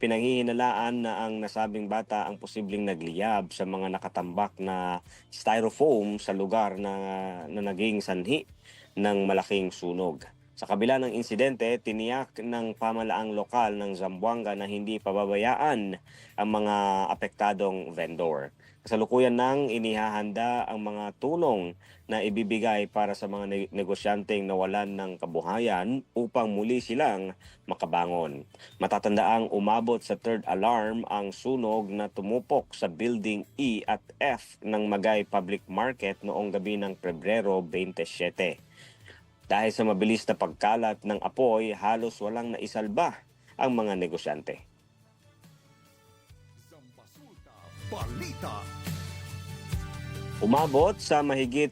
Pinanghihinalaan na ang nasabing bata ang posibleng nagliyab sa mga nakatambak na styrofoam sa lugar na naging sanhi ng malaking sunog. Sa kabila ng insidente, tiniyak ng pamalaang lokal ng Zamboanga na hindi pababayaan ang mga apektadong vendor. Kasalukuyan nang inihahanda ang mga tulong na ibibigay para sa mga negosyanteng nawalan ng kabuhayan upang muli silang makabangon. Matatandaang umabot sa third alarm ang sunog na tumupok sa Building E at F ng Magay Public Market noong gabi ng Pebrero 27. Dahil sa mabilis na pagkalat ng apoy, halos walang naisalba ang mga negosyante. Balita. Umabot sa mahigit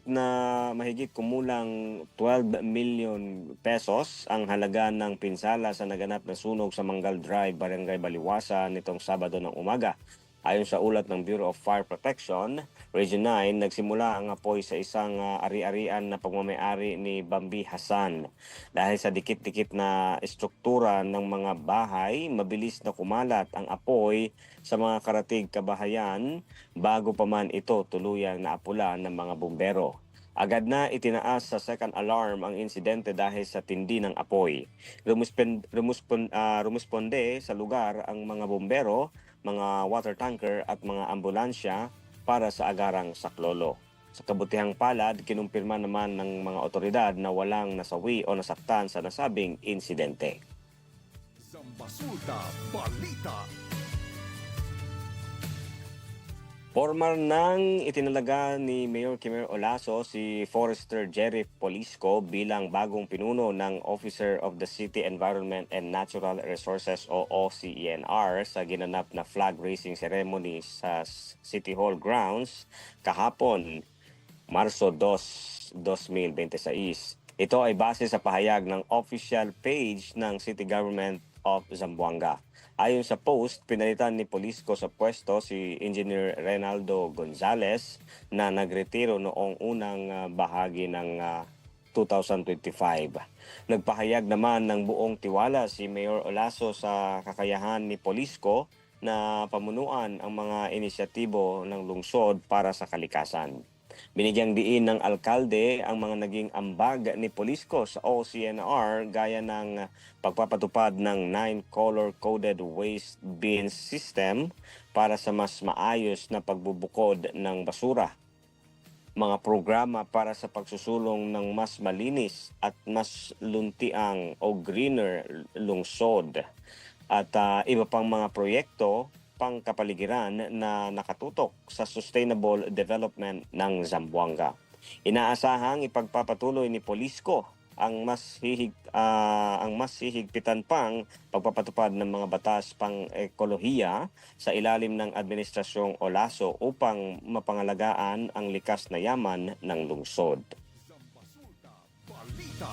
kumulang 12 million pesos ang halaga ng pinsala sa naganap na sunog sa Mangal Drive, Barangay Baliwasa nitong Sabado ng umaga. Ayon sa ulat ng Bureau of Fire Protection, Region 9, nagsimula ang apoy sa isang ari-arian na pagmamayari ni Bambi Hassan. Dahil sa dikit-dikit na estruktura ng mga bahay, mabilis na kumalat ang apoy sa mga karatig kabahayan bago pa man ito tuluyang naapula ng mga bumbero. Agad na itinaas sa second alarm ang insidente dahil sa tindi ng apoy. Rumusponde sa lugar ang mga bumbero, mga water tanker at mga ambulansya para sa agarang saklolo. Sa kabutihang palad, kinumpirma naman ng mga otoridad na walang nasawi o nasaktan sa nasabing insidente. Zambasulta Balita. Formal nang itinalaga ni Mayor Kimer Olaso si Forester Jerry Polisco bilang bagong pinuno ng Officer of the City Environment and Natural Resources o OCENR sa ginanap na flag raising ceremony sa City Hall grounds kahapon, Marso 2, 2026. Ito ay base sa pahayag ng official page ng City Government of Zamboanga. Ayon sa post, pinalitan ni Polisco sa pwesto si Engineer Reynaldo Gonzales na nagretiro noong unang bahagi ng 2025. Nagpahayag naman ng buong tiwala si Mayor Olaso sa kakayahan ni Polisco na pamunuan ang mga inisyatibo ng lungsod para sa kalikasan. Binigyang diin ng alkalde ang mga naging ambag ni Polisco sa OCNR gaya ng pagpapatupad ng 9 color-coded waste bin system para sa mas maayos na pagbubukod ng basura, mga programa para sa pagsusulong ng mas malinis at mas luntiang o greener lungsod at iba pang mga proyekto pangkapaligiran na nakatutok sa sustainable development ng Zamboanga. Inaasahang ipagpapatuloy ni Polisco ang mas hihigpitan pang pagpapatupad ng mga batas pang-ekolohiya sa ilalim ng Administrasyong Olaso upang mapangalagaan ang likas na yaman ng lungsod. Zambasulta Balita.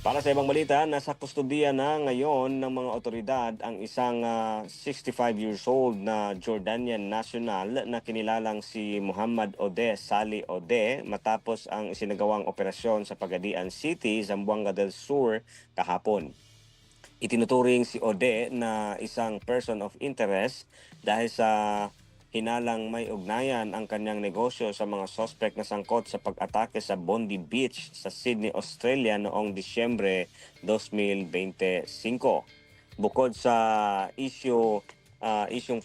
Para sa ibang balita, nasa kustudiya na ngayon ng mga otoridad ang isang 65 years old na Jordanian national na kinilalang si Muhammad Ode Sali Ode matapos ang isinagawang operasyon sa Pagadian City, Zamboanga del Sur kahapon. Itinuturing si Ode na isang person of interest dahil sa hinalang may ugnayan ang kanyang negosyo sa mga suspect na sangkot sa pag-atake sa Bondi Beach sa Sydney, Australia noong Disyembre 2025. Bukod sa isyong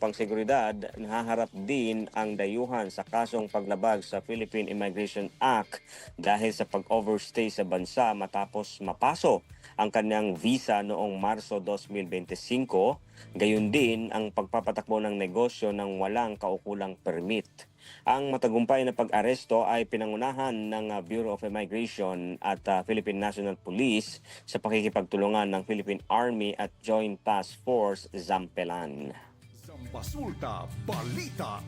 pangseguridad, nahaharap din ang dayuhan sa kasong paglabag sa Philippine Immigration Act dahil sa pag-overstay sa bansa matapos mapaso ang kanyang visa noong Marso 2025, gayon din ang pagpapatakbo ng negosyo ng walang kaukulang permit. Ang matagumpay na pag-aresto ay pinangunahan ng Bureau of Immigration at Philippine National Police sa pakikipagtulungan ng Philippine Army at Joint Task Force Zampelan. Zambasulta Balita.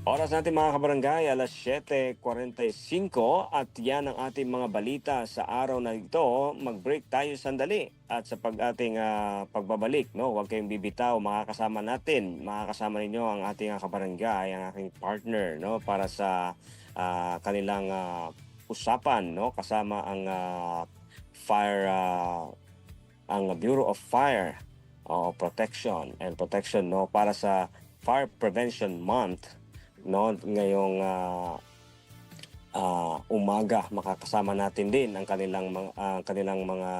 Oras natin mga kabarangay, alas 7:45 at yan ang ating mga balita sa araw na ito. Mag-break tayo sandali at sa ating pagbabalik, no, huwag kayong bibitaw, makakasama ninyo ang ating kabarangay, ang aking partner, no, para sa kanilang usapan, no, kasama ang ang Bureau of Fire Protection, no, para sa Fire Prevention Month. No, ngayong umaga makakasama natin din ang kanilang mga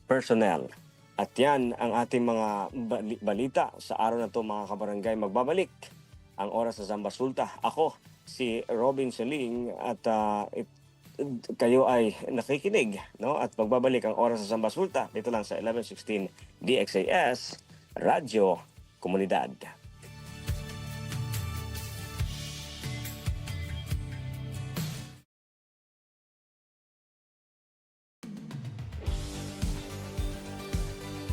personnel. At yan ang ating mga balita sa araw na to mga kabarangay. Magbabalik ang oras sa Zambasulta. Ako si Robin Soling at kayo ay nakikinig, no, at magbabalik ang oras sa Zambasulta dito lang sa 1116 DXAS Radyo Komunidad.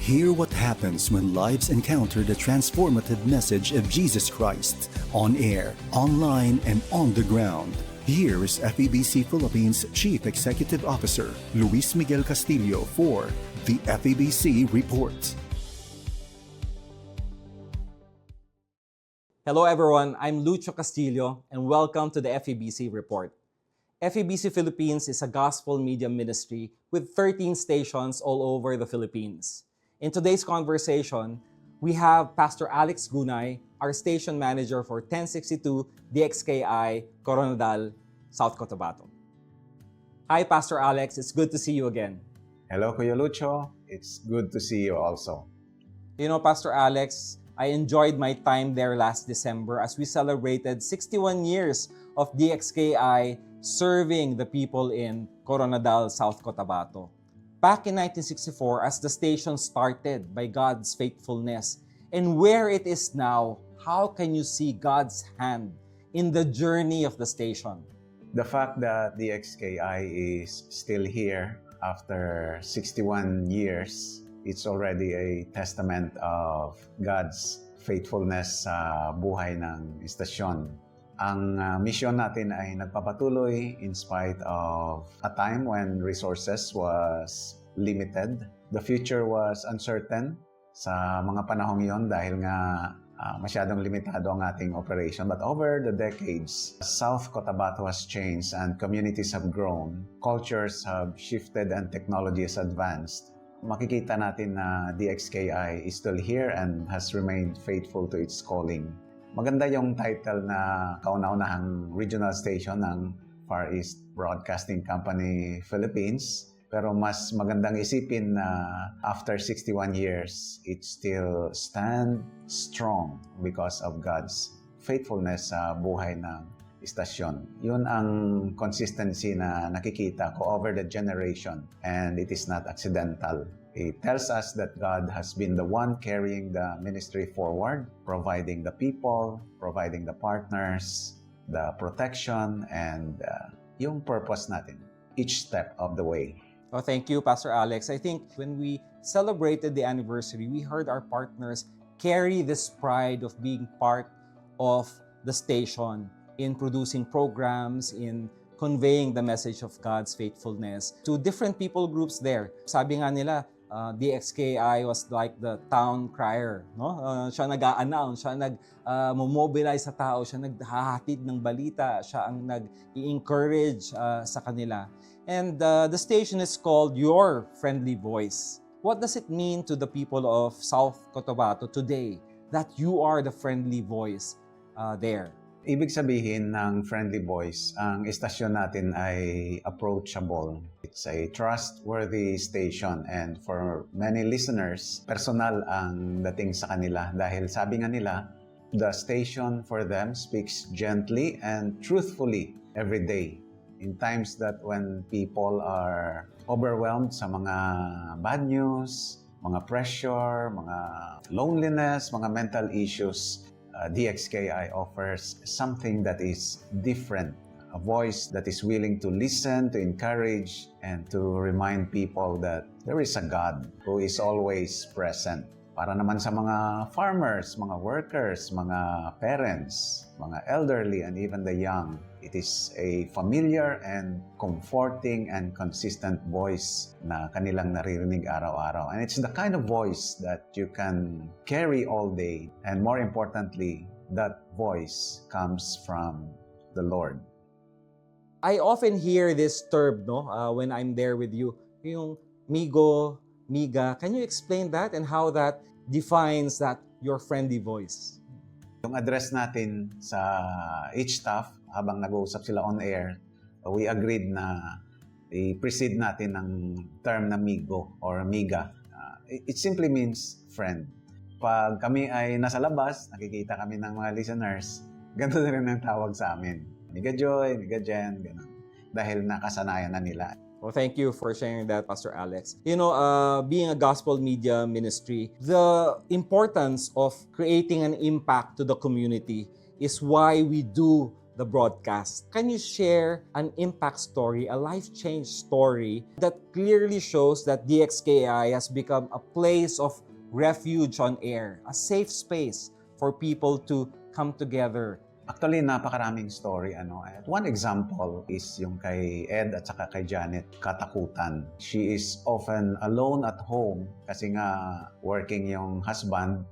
Hear what happens when lives encounter the transformative message of Jesus Christ on air, online, and on the ground. Here is FEBC Philippines Chief Executive Officer Luis Miguel Castillo for the FEBC Report. Hello everyone, I'm Lucho Castillo and welcome to the FEBC Report. FEBC Philippines is a gospel media ministry with 13 stations all over the Philippines. In today's conversation, we have Pastor Alex Gunay, our station manager for 1062 DXKI, Coronadal, South Cotabato. Hi Pastor Alex, it's good to see you again. Hello, Kuya Lucho. It's good to see you also. You know, Pastor Alex, I enjoyed my time there last December as we celebrated 61 years of DXKI serving the people in Coronadal, South Cotabato. Back in 1964, as the station started by God's faithfulness, and where it is now, how can you see God's hand in the journey of the station? The fact that the XKI is still here after 61 years, it's already a testament of God's faithfulness sa buhay ng istasyon. Ang mission natin ay nagpapatuloy in spite of a time when resources was limited. The future was uncertain sa mga panahong yon dahil nga masyadong limitado ang ating operation. But over the decades, South Cotabato has changed and communities have grown. Cultures have shifted and technology has advanced. Makikita natin na DXKI is still here and has remained faithful to its calling. Maganda yung title na kauna-unahang regional station ng Far East Broadcasting Company Philippines. Pero mas magandang isipin na after 61 years, it still stand strong because of God's faithfulness sa buhay ng istasyon. Yun ang consistency na nakikita ko over the generation, and it is not accidental. It tells us that God has been the one carrying the ministry forward, providing the people, providing the partners, the protection, and yung purpose natin, each step of the way. Oh, thank you, Pastor Alex. I think when we celebrated the anniversary, we heard our partners carry this pride of being part of the station in producing programs, in conveying the message of God's faithfulness to different people groups there. Sabi nga nila, DXKI was like the town crier, no? Siya nag-a-announce, siya nag-mobilize sa tao, siya naghahatid ng balita, siya ang nag-i-encourage sa kanila. And the station is called Your Friendly Voice. What does it mean to the people of South Cotabato today that you are the friendly voice there? Ibig sabihin ng friendly voice, ang istasyon natin ay approachable. It's a trustworthy station, and for many listeners, personal ang dating sa kanila dahil sabi nga nila, the station for them speaks gently and truthfully every day. In times that when people are overwhelmed sa mga bad news, mga pressure, mga loneliness, mga mental issues, DXKI offers something that is different, a voice that is willing to listen, to encourage, and to remind people that there is a God who is always present. Para naman sa mga farmers, mga workers, mga parents, mga elderly, and even the young, it is a familiar and comforting and consistent voice na kanilang naririnig araw-araw. And it's the kind of voice that you can carry all day. And more importantly, that voice comes from the Lord. I often hear this term, no, when I'm there with you, yung migo, miga. Can you explain that and how that defines that your friendly voice? Yung address natin sa each staff habang nag-uusap sila on air, we agreed na i-precede natin ng term na migo or miga. It simply means friend. Pag kami ay nasa labas, nakikita kami ng mga listeners, ganito na rin ang tawag sa amin. Miga Joy, Miga Jen, gano'n. Dahil nakasanayan na nila. Well, thank you for sharing that, Pastor Alex. You know, being a gospel media ministry, the importance of creating an impact to the community is why we do the broadcast. Can you share an impact story, a life change story that clearly shows that DXKI has become a place of refuge on air, a safe space for people to come together? Actually, napakaraming story. One example is yung kay Ed at saka kay Janet, katakutan. She is often alone at home kasi nga working yung husband.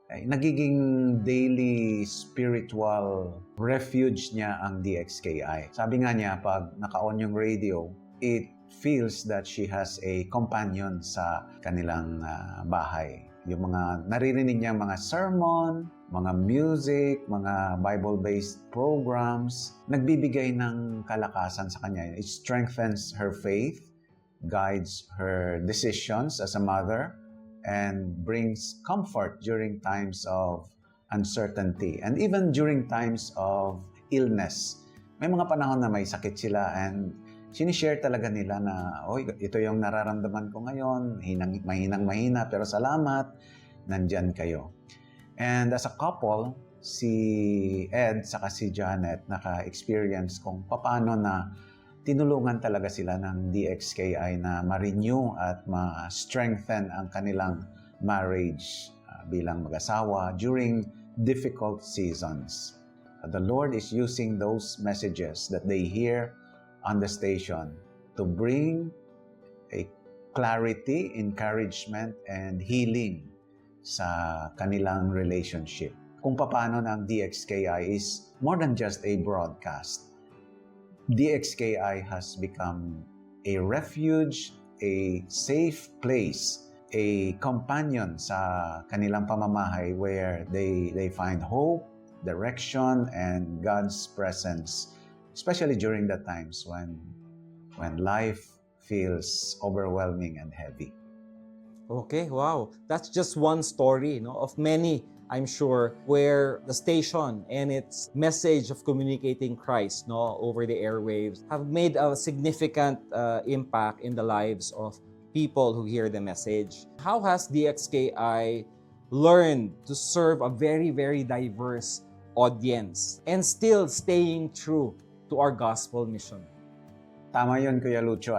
Nagiging daily spiritual refuge niya ang DXKI. Sabi nga niya, pag naka-on yung radio, it feels that she has a companion sa kanilang bahay. Yung mga naririnig niya mga sermon, mga music, mga Bible-based programs, nagbibigay ng kalakasan sa kanya. It strengthens her faith, guides her decisions as a mother, and brings comfort during times of uncertainty and even during times of illness. May mga panahon na may sakit sila and sinishare talaga nila na, oy, ito yung nararamdaman ko ngayon, mahinang-mahina, pero salamat, nandyan kayo. And as a couple, si Ed saka si Janet naka-experience kung paano na tinulungan talaga sila ng DXKI na ma-renew at ma-strengthen ang kanilang marriage bilang mag-asawa during difficult seasons. The Lord is using those messages that they hear on the station to bring a clarity, encouragement, and healing sa kanilang relationship. Kung paano ng DXKI is more than just a broadcast. DXKI has become a refuge, a safe place, a companion sa kanilang pamamahay where they find hope, direction, and God's presence, especially during the times when life feels overwhelming and heavy. Okay, wow. That's just one story, of many, I'm sure, where the station and its message of communicating Christ, over the airwaves have made a significant impact in the lives of people who hear the message. How has DXKI learned to serve a very, very diverse audience and still staying true to our gospel mission? Tama yun, Kuya Lucho,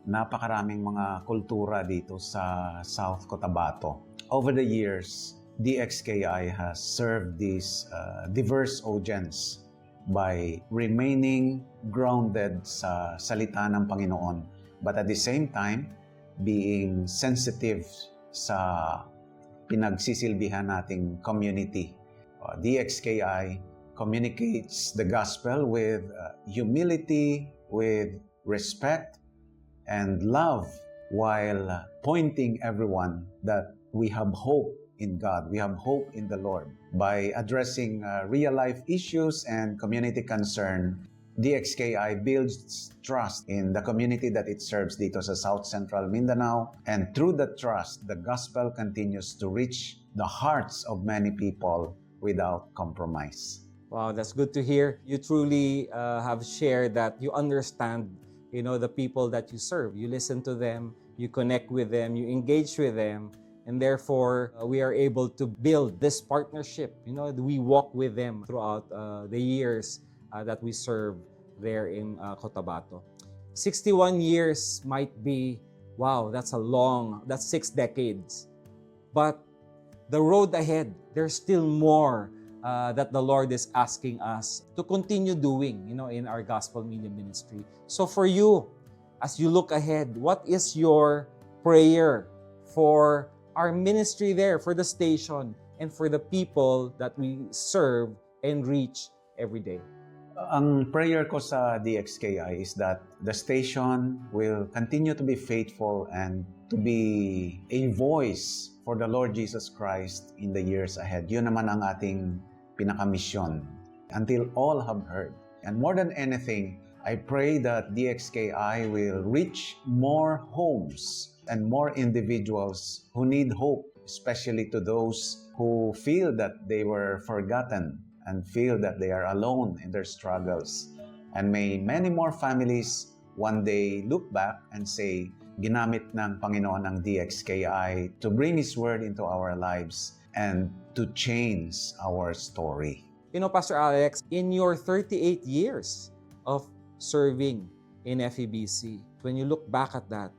Napakaraming mga kultura dito sa South Cotabato. Over the years, DXKI has served this diverse audience by remaining grounded sa salita ng Panginoon, but at the same time, being sensitive sa pinagsisilbihan nating community. DXKI communicates the gospel with humility, with respect, and love, while pointing everyone that we have hope in God, we have hope in the Lord. By addressing real-life issues and community concern, DXKI builds trust in the community that it serves dito sa South Central Mindanao, and through the trust, the gospel continues to reach the hearts of many people without compromise. Wow, that's good to hear. You truly have shared that you understand the people that you serve. You listen to them, you connect with them, you engage with them, and therefore we are able to build this partnership. We walk with them throughout the years that we serve there in Cotabato. 61 years might be, wow, that's 6 decades. But the road ahead, there's still more that the Lord is asking us to continue doing, in our gospel media ministry. So for you, as you look ahead, what is your prayer for our ministry there, for the station, and for the people that we serve and reach every day? Ang prayer ko sa DXKI is that the station will continue to be faithful and to be a voice for the Lord Jesus Christ in the years ahead. Yun naman ang ating pinakamisyon, until all have heard. And more than anything, I pray that DXKI will reach more homes and more individuals who need hope, especially to those who feel that they were forgotten and feel that they are alone in their struggles. And may many more families one day look back and say, ginamit ng Panginoon ang DXKI to bring His Word into our lives and to change our story. Pastor Alex, in your 38 years of serving in FEBC, when you look back at that,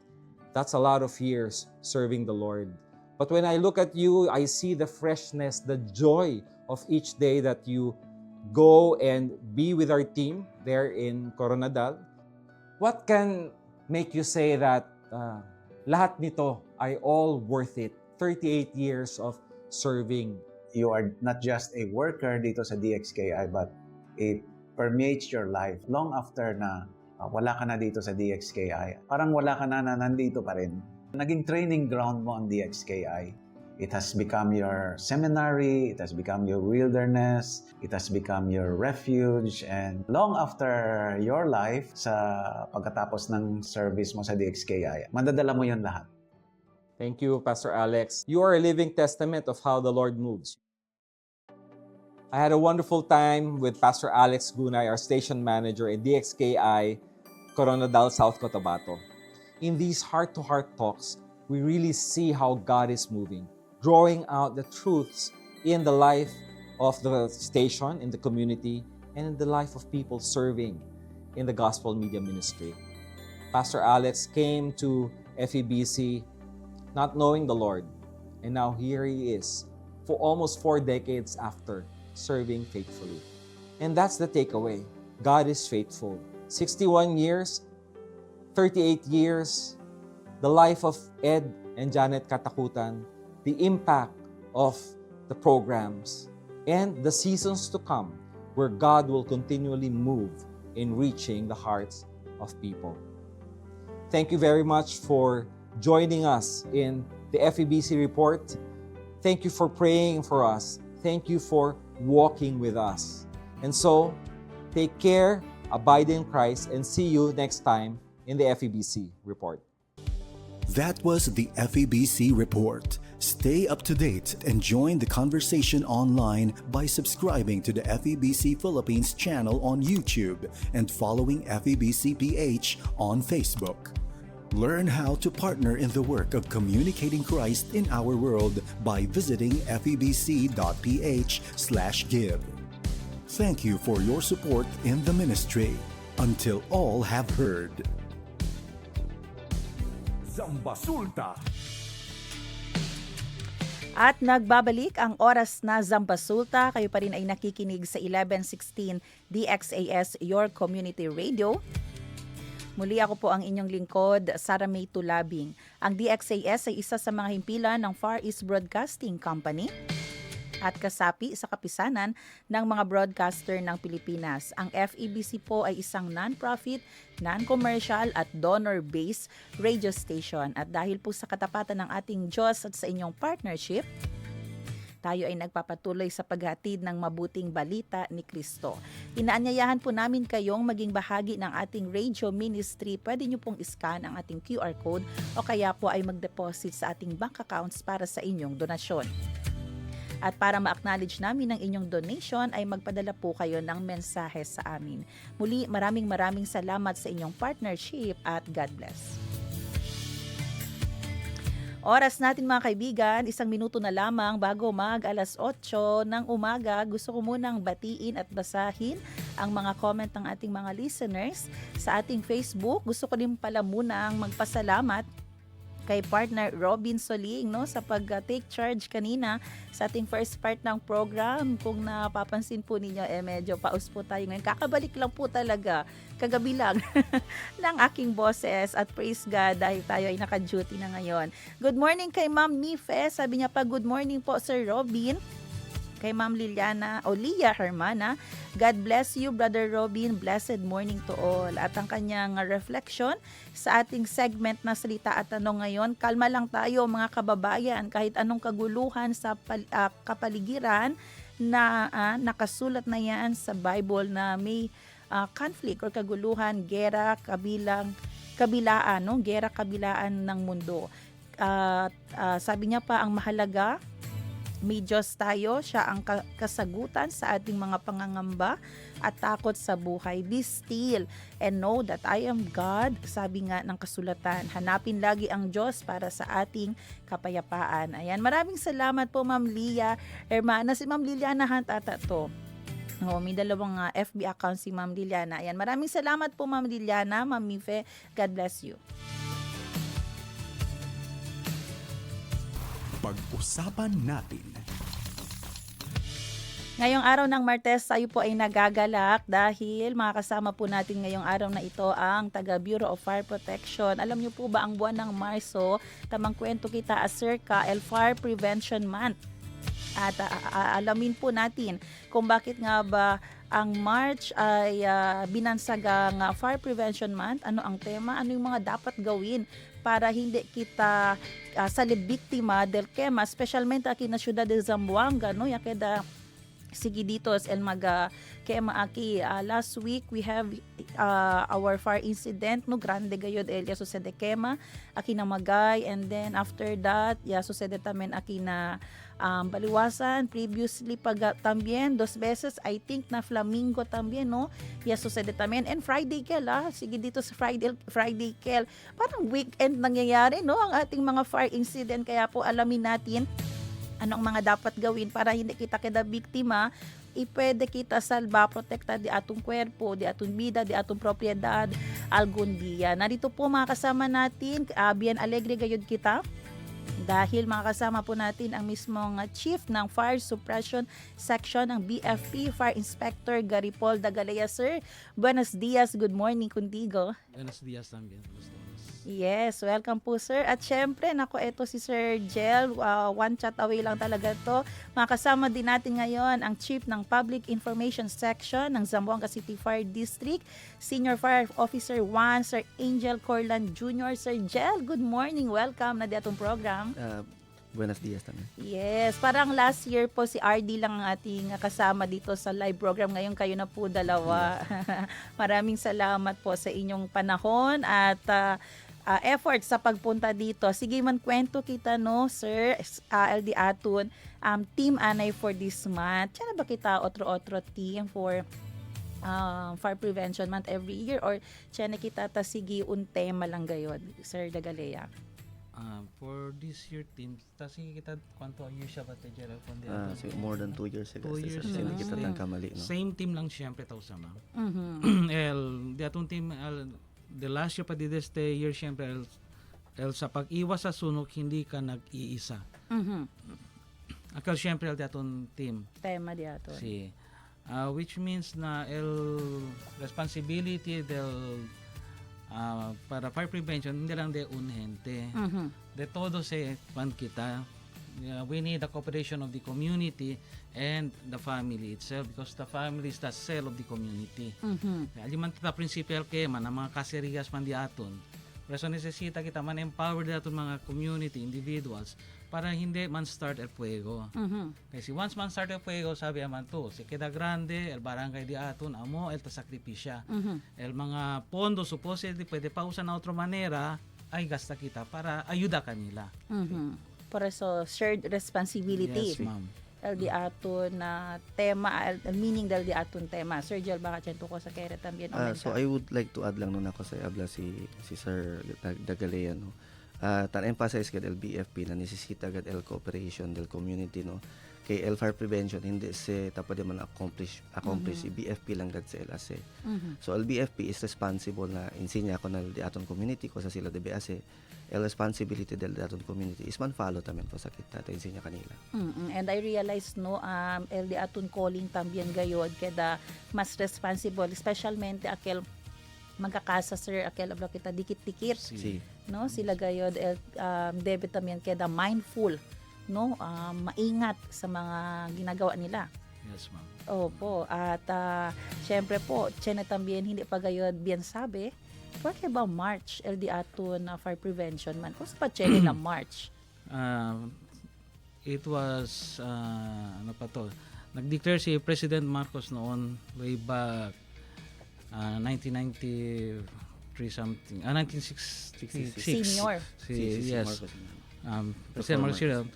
that's a lot of years serving the Lord. But when I look at you, I see the freshness, the joy of each day that you go and be with our team there in Coronadal. What can make you say that lahat nito ay all worth it? 38 years of serving. You are not just a worker dito sa DXKI, but it permeates your life. Long after na wala ka na dito sa DXKI, parang wala ka na nandito pa rin. Naging training ground mo ang DXKI. It has become your seminary, it has become your wilderness, it has become your refuge, and long after your life, sa pagkatapos ng service mo sa DXKI, madadala mo yun lahat. Thank you, Pastor Alex. You are a living testament of how the Lord moves. I had a wonderful time with Pastor Alex Gunay, our station manager at DXKI, Coronadal, South Cotabato. In these heart-to-heart talks, we really see how God is moving, drawing out the truths in the life of the station, in the community, and in the life of people serving in the gospel media ministry. Pastor Alex came to FEBC not knowing the Lord, and now here he is, for almost 4 decades after, serving faithfully. And that's the takeaway. God is faithful. 61 years, 38 years, the life of Ed and Janet Katakutan, the impact of the programs, and the seasons to come where God will continually move in reaching the hearts of people. Thank you very much for joining us in the FEBC report. Thank you for praying for us. Thank you for walking with us. And so, take care, abide in Christ, and see you next time in the FEBC report. That was the FEBC report. Stay up to date and join the conversation online by subscribing to the FEBC Philippines channel on YouTube and following FEBC PH on Facebook. Learn how to partner in the work of communicating Christ in our world by visiting febc.ph/give. Thank you for your support in the ministry. Until all have heard. Zambasulta. At nagbabalik ang oras na Zambasulta. Kayo pa rin ay nakikinig sa 1116 DXAS, Your Community Radio. Muli ako po ang inyong lingkod, Sara May Tulabing. Ang DXAS ay isa sa mga himpilan ng Far East Broadcasting Company at kasapi sa kapisanan ng mga broadcaster ng Pilipinas. Ang FEBC po ay isang non-profit, non-commercial at donor-based radio station. At dahil po sa katapatan ng ating Diyos at sa inyong partnership, tayo ay nagpapatuloy sa paghatid ng mabuting balita ni Kristo. Inaanyayahan po namin kayong maging bahagi ng ating radio ministry. Pwede nyo pong iscan ang ating QR code o kaya po ay mag-deposit sa ating bank accounts para sa inyong donasyon. At para ma-acknowledge namin ang inyong donation ay magpadala po kayo ng mensahe sa amin. Muli, maraming salamat sa inyong partnership at God bless. Oras natin mga kaibigan, 1 minuto na lamang bago alas 8 ng umaga. Gusto ko munang batiin at basahin ang mga comment ng ating mga listeners sa ating Facebook. Gusto ko din pala munang magpasalamat kay partner Robin Soling sa pag-take charge kanina sa ating first part ng program. Kung napapansin po ninyo, medyo paus po tayo ngayon. Kakabalik lang po talaga, kagabi lang, ng aking boses at praise God dahil tayo ay naka-duty na ngayon. Good morning kay Ma'am Nife. Sabi niya pa, good morning po Sir Robin. Kay Ma'am Liliana o Lia Hermana, God bless you, Brother Robin. Blessed morning to all. At ang kanyang reflection sa ating segment na salita at tanong ngayon, kalma lang tayo mga kababayan, kahit anong kaguluhan sa kapaligiran na nakasulat na yan sa Bible na may conflict or kaguluhan, gera, kabilaan ng mundo. Sabi niya pa, ang mahalaga, may Diyos tayo, siya ang kasagutan sa ating mga pangangamba at takot sa buhay. Be still and know that I am God, sabi nga ng kasulatan. Hanapin lagi ang Diyos para sa ating kapayapaan. Ayan, maraming salamat po Ma'am Lia Hermana. Si Ma'am Liliana Hantata to. Oo, may dalawang FB account si Ma'am Liliana. Ayan, maraming salamat po Ma'am Liliana, Ma'am Mife. God bless you. Pag-usapan natin. Ngayong araw ng Martes, tayo po ay nagagalak dahil makakasama po natin ngayong araw na ito ang taga Bureau of Fire Protection. Alam niyo po ba ang buwan ng Marso, tamang kwento kita acerca el Fire Prevention Month. At alamin po natin kung bakit nga ba ang March ay binansagang Fire Prevention Month. Ano ang tema? Ano yung mga dapat gawin para hindi kita salibiktima del quema, especialmente aqui na Ciudad de Zamboanga, no? Ya queda seguiditos el maga quema aquí. Last week we have our fire incident, no, grande gayod el ya sucede quema aquí na Magay, and then after that ya sucede tamen aquí na Baliwasan, previously también 2 veces I think na Flamingo también, no, ya sucede tamen, and Friday kel sige dito sa Friday kel parang weekend nangyayari, no, ang ating mga fire incident. Kaya po alamin natin anong mga dapat gawin para hindi kita kada biktima, pwede kita salba, protekta di atong kwerpo, di atong bida, di atong propiedad algun dia. Narito po mga kasama natin, bien alegre gayud kita dahil makakasama po natin ang mismong Chief ng Fire Suppression Section ng BFP, Fire Inspector Garipol Dagalea. Sir, buenos dias, good morning contigo. Buenos dias también. Yes, welcome po sir. At syempre, nako, eto si Sir Jel, one chat away lang talaga to. Makasama din natin ngayon ang Chief ng Public Information Section ng Zamboanga City Fire District, Senior Fire Officer 1, Sir Angel Corlan Jr. Sir Jel, good morning. Welcome na di atong program. Buenos dias también. Yes, parang last year po si RD lang ang ating kasama dito sa live program. Ngayon kayo na po dalawa. Maraming salamat po sa inyong panahon at effort sa pagpunta dito. Sige man kwento kita, no, Sir LD Atun, Team Anay for this month. Tiyan ba kita otro team for Fire Prevention Month every year, or tiyan kita ta sige un tema lang gayod, Sir Dagalea? For this year team, kasi kita kwanto year siya ba tayo so more than 2 years ago. 2 years Hindi kita tang kamali, no? Same team lang siyempre tao sama. The atong team the last year pa di este year siyempre sa pag-iwas sa sunog hindi ka nag-iisa. Akal siyempre el atong team. Tema di aton. Si which means na el responsibility del para fire prevention hindi lang de unhente. De todo se pan kita. We need the cooperation of the community and the family itself, because the family is the cell of the community. Aliman ta prinsipyo ke man ang mga kaserias man di aton. Pero necesita kita man empower daton mga community individuals para hindi man start el fuego. Kasi once man start el fuego, sabi aman to, si queda grande el barangay di aton amo el tasakripisya. El mga pondo supposedly pwede pausan na otra manera ay gasta kita para ayuda kanila. Por eso shared responsibility. Yes, ma'am. El di aton na tema, el meaning del di aton tema. Sir Jel, baka chento ko sa kere también. So I would like to add lang nun ako sa abla si Sir Dagalea, no. Tan-emphasize kad el BFP na necesita kad el cooperation del community, no. Kay el fire prevention hindi se tapos man accomplish si BFP lang gad sa LAC. So el BFP is responsible na insinya ko na di aton community ko sa sila de BAC. El responsibility del aton community is man follow tamen po sa kita ta insinya kanila. And I realize, no, el di aton calling también gayod kada mas responsible, especialmente akel magkakasa sir akel ablo kita dikit-dikit. No, sila gayod debit tamyan kada mindful, no, maingat sa mga ginagawa nila. Yes, ma'am. Opo, at syempre po, tiyan también hindi pa gayod bien sabi, porque ba March, el di aton fire prevention man, kung sa pa tiyan na March? It was, ano pa to, nag-declare si President Marcos noon way back 1993 something, 1966. Senior. Yes. President Marcos.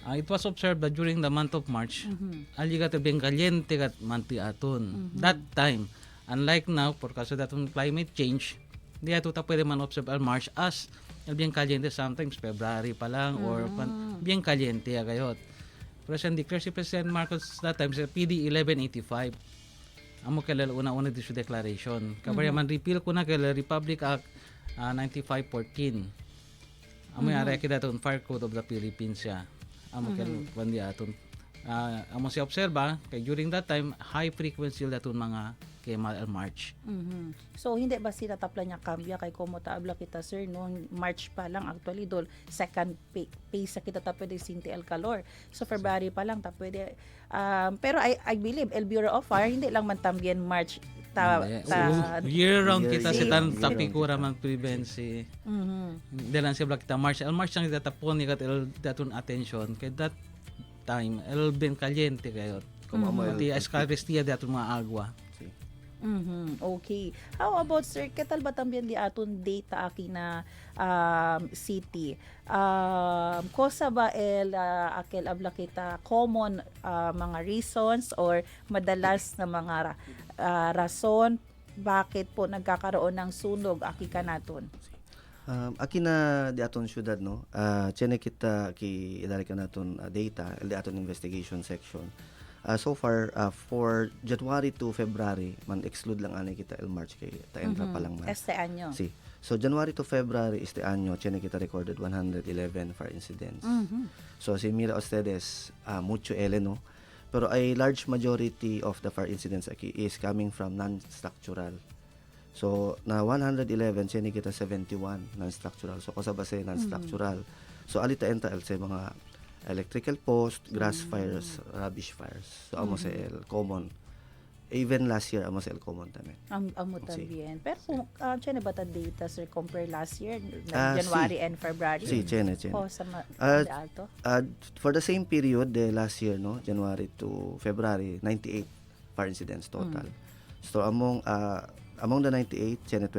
It was observed that during the month of March, aliga to bien caliente kat manti aton. That time, unlike now, because of that climate change, di ato ta pwede man observe al March as bien caliente, sometimes February pa lang or bien caliente agayot. President declare si President Marcos that time sa PD 1185. Amo kaya una-una di siya declaration. Kabaya man repeal ko na kaya Republic Act 9514. Amo yara kaya daton Fire Code of the Philippines siya. Amo kaya wandi aton. Amo si obserba kay during that time high frequency daton mga KML March. So hindi ba sila tapla niya kambya kay komo taabla kita sir no March pa lang actually dol second phase sa kita ta pwede sinti el calor. So February pa lang ta pwede pero I believe El Bureau of Fire hindi lang man tambien March year round kita Year si tan round. tapikura man prevensi. Dalan siya kita March ang kita tapon ni kat el daton attention kay that time el ben caliente kayo. Como amo el Pati escarrestia daton mga agwa. Okay. How about sir, ketal ba también di aton data aki na city? Kosa ba akel abla kita common mga reasons or madalas na mga rason bakit po nagkakaroon ng sunog aki kanaton? Aki na di aton syudad no. Tiene kita ki idari ka naton data di aton investigation section. So far for January to February man exclude lang ani kita el March kay ta entra pa lang man. Este año. Sí. So January to February este año tiene kita recorded 111 fire incidents. So si mira ustedes mucho no. Pero a large majority of the fire incidents aquí is coming from non-structural. So na 111 tiene kita 71 non-structural. So kasaba sa non-structural. So alita entra sa mga electrical post, grass fires, rubbish fires. So amo sa el common. Even last year amo sa el common también. Amo también. Pero kung tiene ba ta data sir compare last year Sí. January and February? Sí, tiene. Oh, sa alto. For the same period the last year no, January to February, 98 fire incidents total. So among the 98, tiene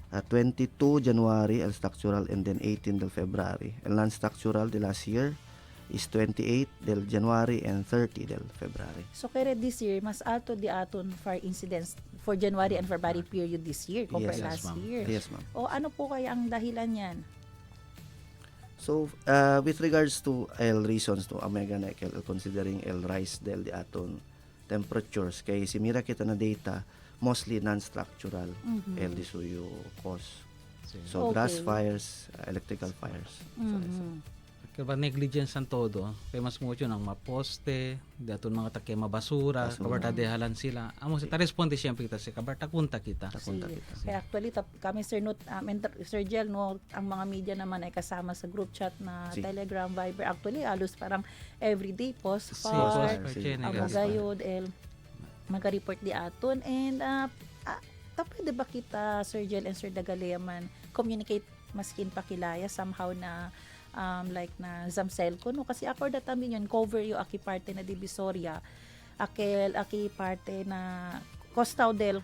22 January el structural and then 18 del February. El non-structural the last year is 28 del January and 30 del February. So kaya this year mas alto di aton fire incidents for January and February period this year compared Yes, last ma'am. year. Yes, ma'am. O ano po kaya ang dahilan yan? So with regards to el reasons to Omega Nickel considering el rise del di aton temperatures kay si mira kita na data mostly non-structural el disuyo cause. So grass Okay. fires, electrical fires. Kaya ba negligence ang todo, kaya mas mucho ng maposte, daton mga takya mabasura, kabarta dehalan sila. Amo sa responde siyempre kita si kabarta kunta kita. Takunta Sige. kita. Kaya actually kami Sir Nut, Sir Jel no, ang mga media naman ay kasama sa group chat na Si. Telegram, Viber. Actually halos parang everyday post Si, far. post Si. Ang Yes, magayod maga-report di aton and pwede ba kita Sir Jel and Sir Dagalea man communicate maskin pakilaya somehow na like na Zamselco no kasi ako da tamin yun cover yung aki parte na Divisoria aki parte na Costao del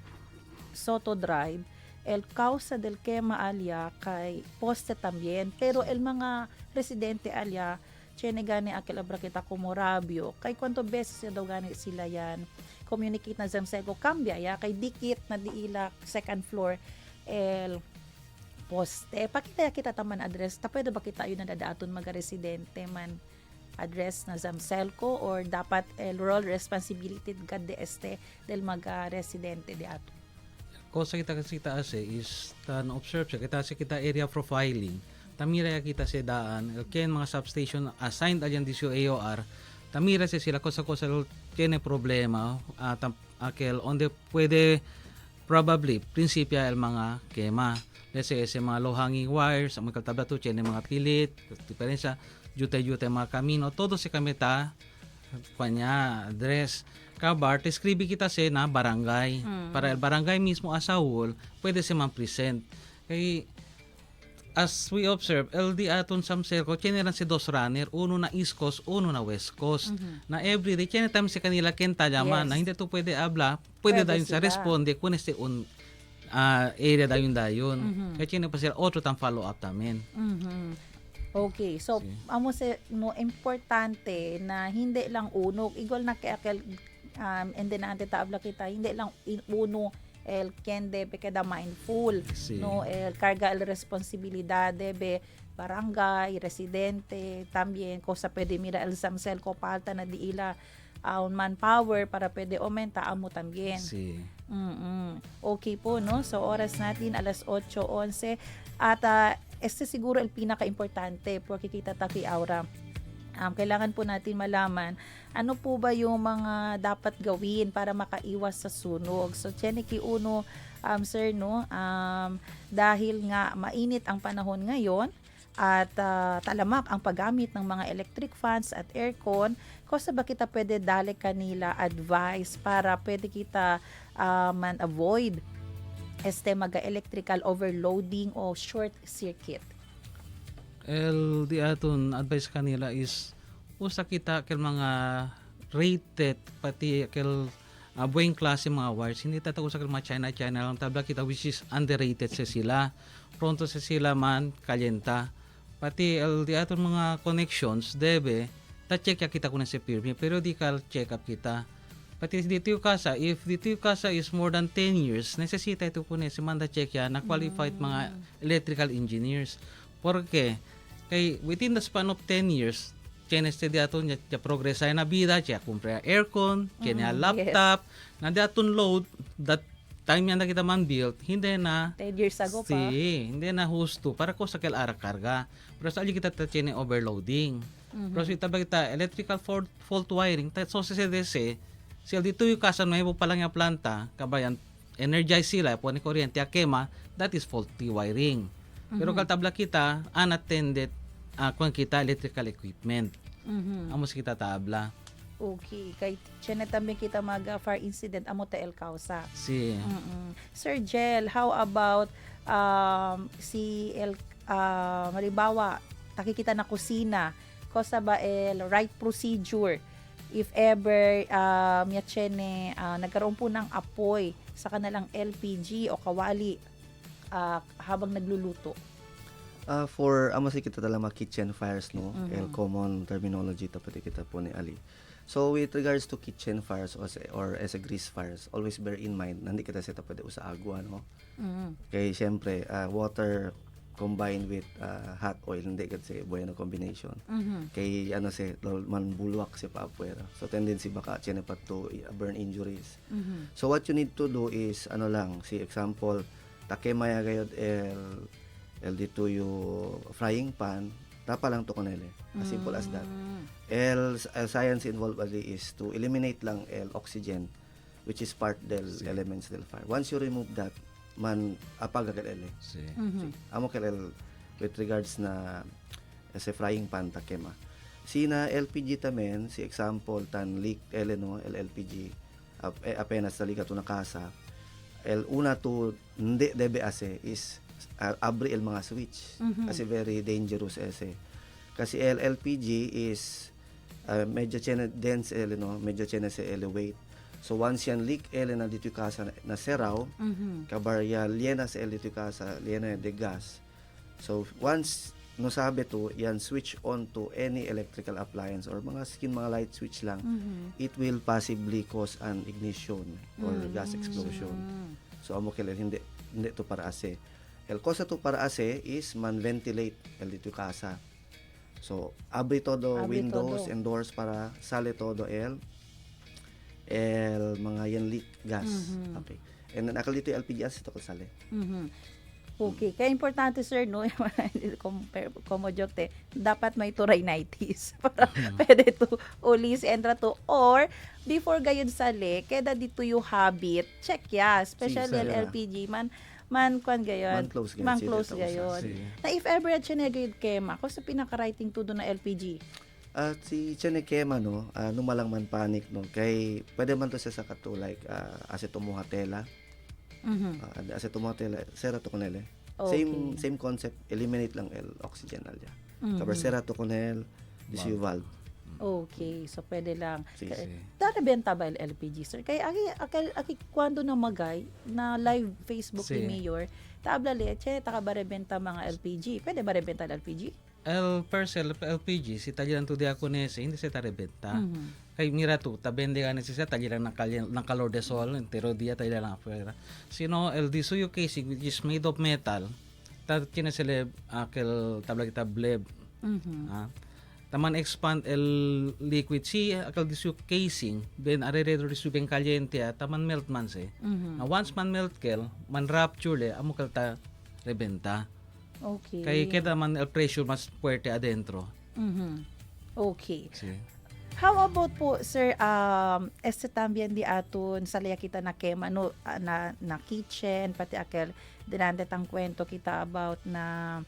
Soto Drive el causa del quema alia kay poste también pero el mga residente alia tiene gani akil abra kita kumorabyo kay kwanto beses daw gani sila yan communicate na Zamselco cambia ya kay dikit na diila second floor el poste pakita kita taman address ta pwede ba kita yun na dadaaton mga residente man address na Zamselco or dapat el role responsibility kad de este del mga residente de ato Kosa kita is tan observe siya kita area profiling. Tamira kita sa daan, ken mga substation assigned alyan disyo AOR. Tamira sila kosa tiene problema akel onde puede probably prinsipya el mga kema. Let's say mga low hanging wires, ang mga tabla to tiene mga pilit, diferensya jute mga kamino, todo si kameta kanya address kabar escribe kita na barangay para el barangay mismo asawol pwede si man-present kay as we observe LD aton Zamselco tiene si dos runner uno na East Coast uno na West Coast na everyday tiene time si kanila kentayaman Yes. na hindi to pwede abla pwede dayon sa sila. responde kung este area dayon kaya tiene pa sila otro tang follow up tamen. Okay, so amo mo importante na hindi lang unog igol na kay and then ante tabla kita hindi lang uno el quien debe queda mindful, Sí. no, el carga el responsabilidad debe barangay, residente, también cosa pwede mira el samsel ko palta na di ila un manpower para pwede aumenta amo también. Sí. Okay po, no? So, oras natin, alas 8:11. At este siguro el pinaka-importante porque kita taki aura. Kailangan po natin malaman ano po ba yung mga dapat gawin para makaiwas sa sunog. So, Cheniki Uno, sir, no? Dahil nga mainit ang panahon ngayon at talamak ang paggamit ng mga electric fans at aircon, kosa ba kita pwede dali kanila advice para pwede kita man avoid electrical overloading o short circuit? El di aton advice kanila is usa kita kel mga rated pati kel bueng klase mga wires, hindi tatago sa kel mga China lang tabla kita which is underrated sa sila, pronto sa sila man kalyenta, pati el di aton mga connections debe ta check ya kita kuno sa firme periodical check up kita. Pati dito yung kasa, if dito yung kasa is more than 10 years, necesita ito po si manda check ya na qualified mga electrical engineers. Porque kay within the span of 10 years, chenes te diato nya progresa na vida, siya kumpre aircon, kanya laptop, na diaton load that time yan na kita man built, hindi na 10 years ago pa. hindi na husto para ko sa kel ara karga. Pero sa kita ta chene overloading. Pero sa itabag kita electrical fault wiring, so sa CDC, sila dito yung kasa may po palang yung planta, kabayan, energize sila, po ni kuryente, kema, that is faulty wiring. Pero kaltabla kita, unattended, kung kita electrical equipment. Amos kita tabla. Okay. Kay Chene también kita mag-fire incident, amo ta el causa. Si. Sir Jel, how about si el, halimbawa, takikita na kusina, kosa ba el right procedure? If ever nagkaroon po ng apoy sa kanilang LPG o kawali habang nagluluto. For amo si kita talaga kitchen fires, no, el common terminology tapos kita po ni Ali. So with regards to kitchen fires or as a grease fires, always bear in mind nandi kita sa pwede usa agwa, no. Kay syempre water combined with hot oil, hindi kasi bueno combination. Kay si man bulwak si papuera. So tendency baka chene pa to burn injuries. So what you need to do is si example takemaya gayod el dito yung frying pan, tapa lang to kanele. As simple as that. El science involved ali is to eliminate lang el oxygen which is part del elements del fire. Once you remove that, man apaga kalele. Amo kalel with regards na sa frying pan takema. Sina LPG tamen, si example tan leak LPG apenas sa liga to na kasa. El una to hindi debe ase is abri el mga switch kasi very dangerous ese. Kasi LPG is medyo dense medyo sa weight. So once yan leak na dito kasa na seraw, kabarya liena sa dito kasa liena de gas. So once no sabi to yan switch on to any electrical appliance or mga light switch lang, it will possibly cause an ignition or gas explosion. So amo kailan hindi to para ase. El cosa to para ase is man ventilate el dito kasa. So abri todo windows and doors para sale todo el mga yan leak gas. Okay. And then akal dito yung LPG as ito kasali. Okay. Kaya importante, sir, no? Como joke, dapat may turay 90s para pwede to ulis entra to. Or, before gayon sali, kaya dito yung habit, check ya. Especially LPG, man kwan gayon. Man close gayon. Na if ever at siya nagayod kema, kung sa pinaka-writing to doon na LPG? At si Chenekema, numalang man panic, no? Kay pwede man to sa kato like acetomuhatela. Acetomuhatela, seratoconel. Okay. Same concept, eliminate lang el oxygen alya. Kabar seratoconel, DCU valve. Okay, so pwede lang. Darabenta ba el LPG, sir? Kaya aki kwando na magay na live Facebook ni Mayor, tabla le, taka ba rebenta mga LPG? Pwede ba rebenta LPG? El Percel LPG si talyeran to diakonese hindi sa tarebenta. Kay mira to tabende ka siya talyeran ng calor de sol entero dia talyeran afuera. Sino el disuyo casing which is made of metal. Tiene sila aquel tabla kita bleb. Taman expand el liquid si akal disuyo casing ben areredo disuyo ben caliente taman melt man se. Na once man melt kel man rupture le amo kalta rebenta. Okay. Kaya kita man el pressure mas fuerte adentro. Okay. Sí. How about po, sir, este también di aton sa laya kita na kema, no, na kitchen, pati akel, dinante tang kwento kita about na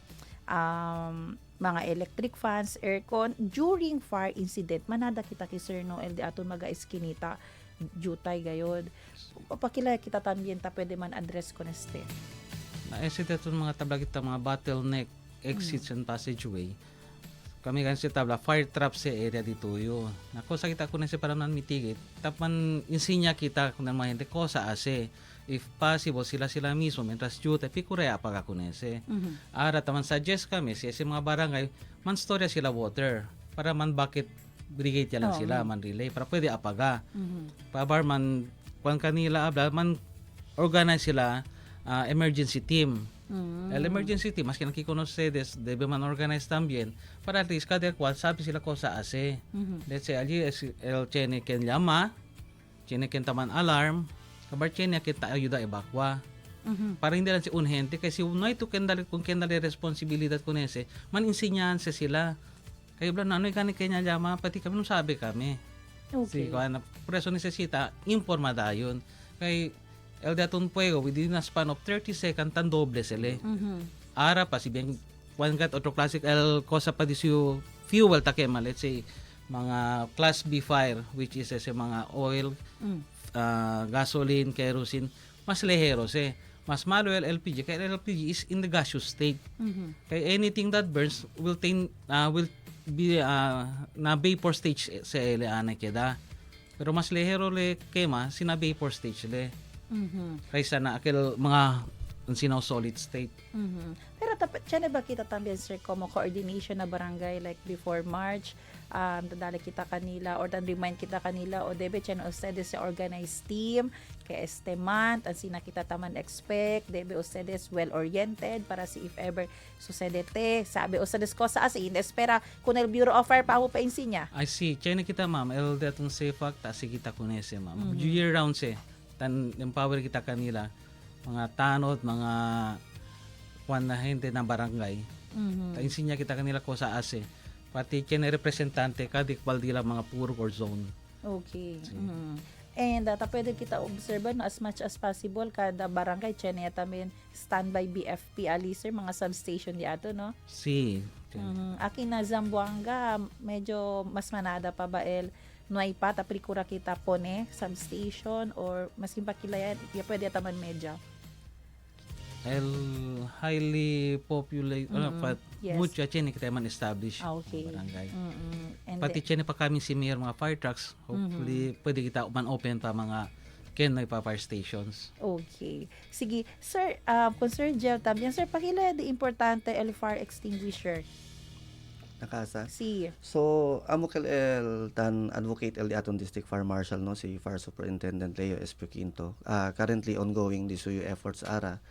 mga electric fans, aircon, during fire incident, manada kita ki sir, no, el di aton maga-eskinita, jutay gayod. Pakilaya kita también ta pwede man address ko neste. Na-exit itong mga tabla kita, mga bottleneck, exits and passageway. Kami kan si tabla, fire trap sa area dito yun. Nako sa kita ko na si parang mitigate. Tapan insinya kita kung naman hindi ko sa ase. If possible, sila mismo, mientras juta, pikurea pa ka kunese. Ara, taman suggest kami, si mga barangay, man storya sila water. Para man bakit brigade ya lang sila, man relay. Para pwede apaga. Pabar man, kung kanila abla, man organize sila, emergency team. El emergency team, mas kinakikonos ustedes, debe man organize también para at least cada cual sabi sila ko sa ase. Let's say, allí el tiene que llama, tiene que taman alarm, kabar tiene que ayuda evacua. Para hindi lang si urgente, kasi no ito kung kendali responsibilidad ko nese, man insinyahan sa sila. Kaya blan, ano yung kanya llama, pati kami nung sabi kami. Okay. Por eso necesita informada yun. Kaya el daton fuego within a span of 30 seconds tan doble sila. Ara pa si bien one gat otro classic el cosa pa disyo fuel takema, let's say mga class B fire which is mga oil, gasoline, kerosene, mas lehero mas malo el LPG kaya el LPG is in the gaseous state. Kaya anything that burns will be na vapor stage sa ele keda. Pero mas lehero le kema sina vapor stage le. Kaysa na akil mga sinaw solid state. Pero tiyan ba kita también, sir, como coordination na barangay like before March, dadali kita kanila or remind kita kanila o debe tiyan ustedes sa organized team kay este month ang sina kita taman expect debe ustedes well oriented para si if ever sucedete sabi ustedes ko sa asin espera kun el Bureau of Fire pa pa insinya. I see. Tiyan kita ma'am el datong safe fact si kita kunese ma'am. Year round tan empower kita kanila mga tanod mga kwan na gente ng barangay insinya kita kanila ko sa ase pati kene representante kadikwal dila mga puro or zone. Okay. And pwede kita observe na as much as possible kada barangay chene tamin standby BFP ali sir mga substation di ato no. Si Akin na Zamboanga medyo mas manada pa ba el no ay pa tapikura kita pone substation or maskin pa kilayan pwede taman medya el highly populated yes. mucho chene kita man establish okay. barangay. And Pati chene pa kami si mayor mga fire trucks hopefully pwede kita man open pa mga kenay pa fire stations. Okay. Sige, sir, Sir Jel también, sir, pakila di importante el fire extinguisher. Nakasa. Si. So, amo kel el tan advocate el di aton district fire marshal no si Fire Superintendent Leo Espio Quinto. Currently ongoing di suyo efforts ara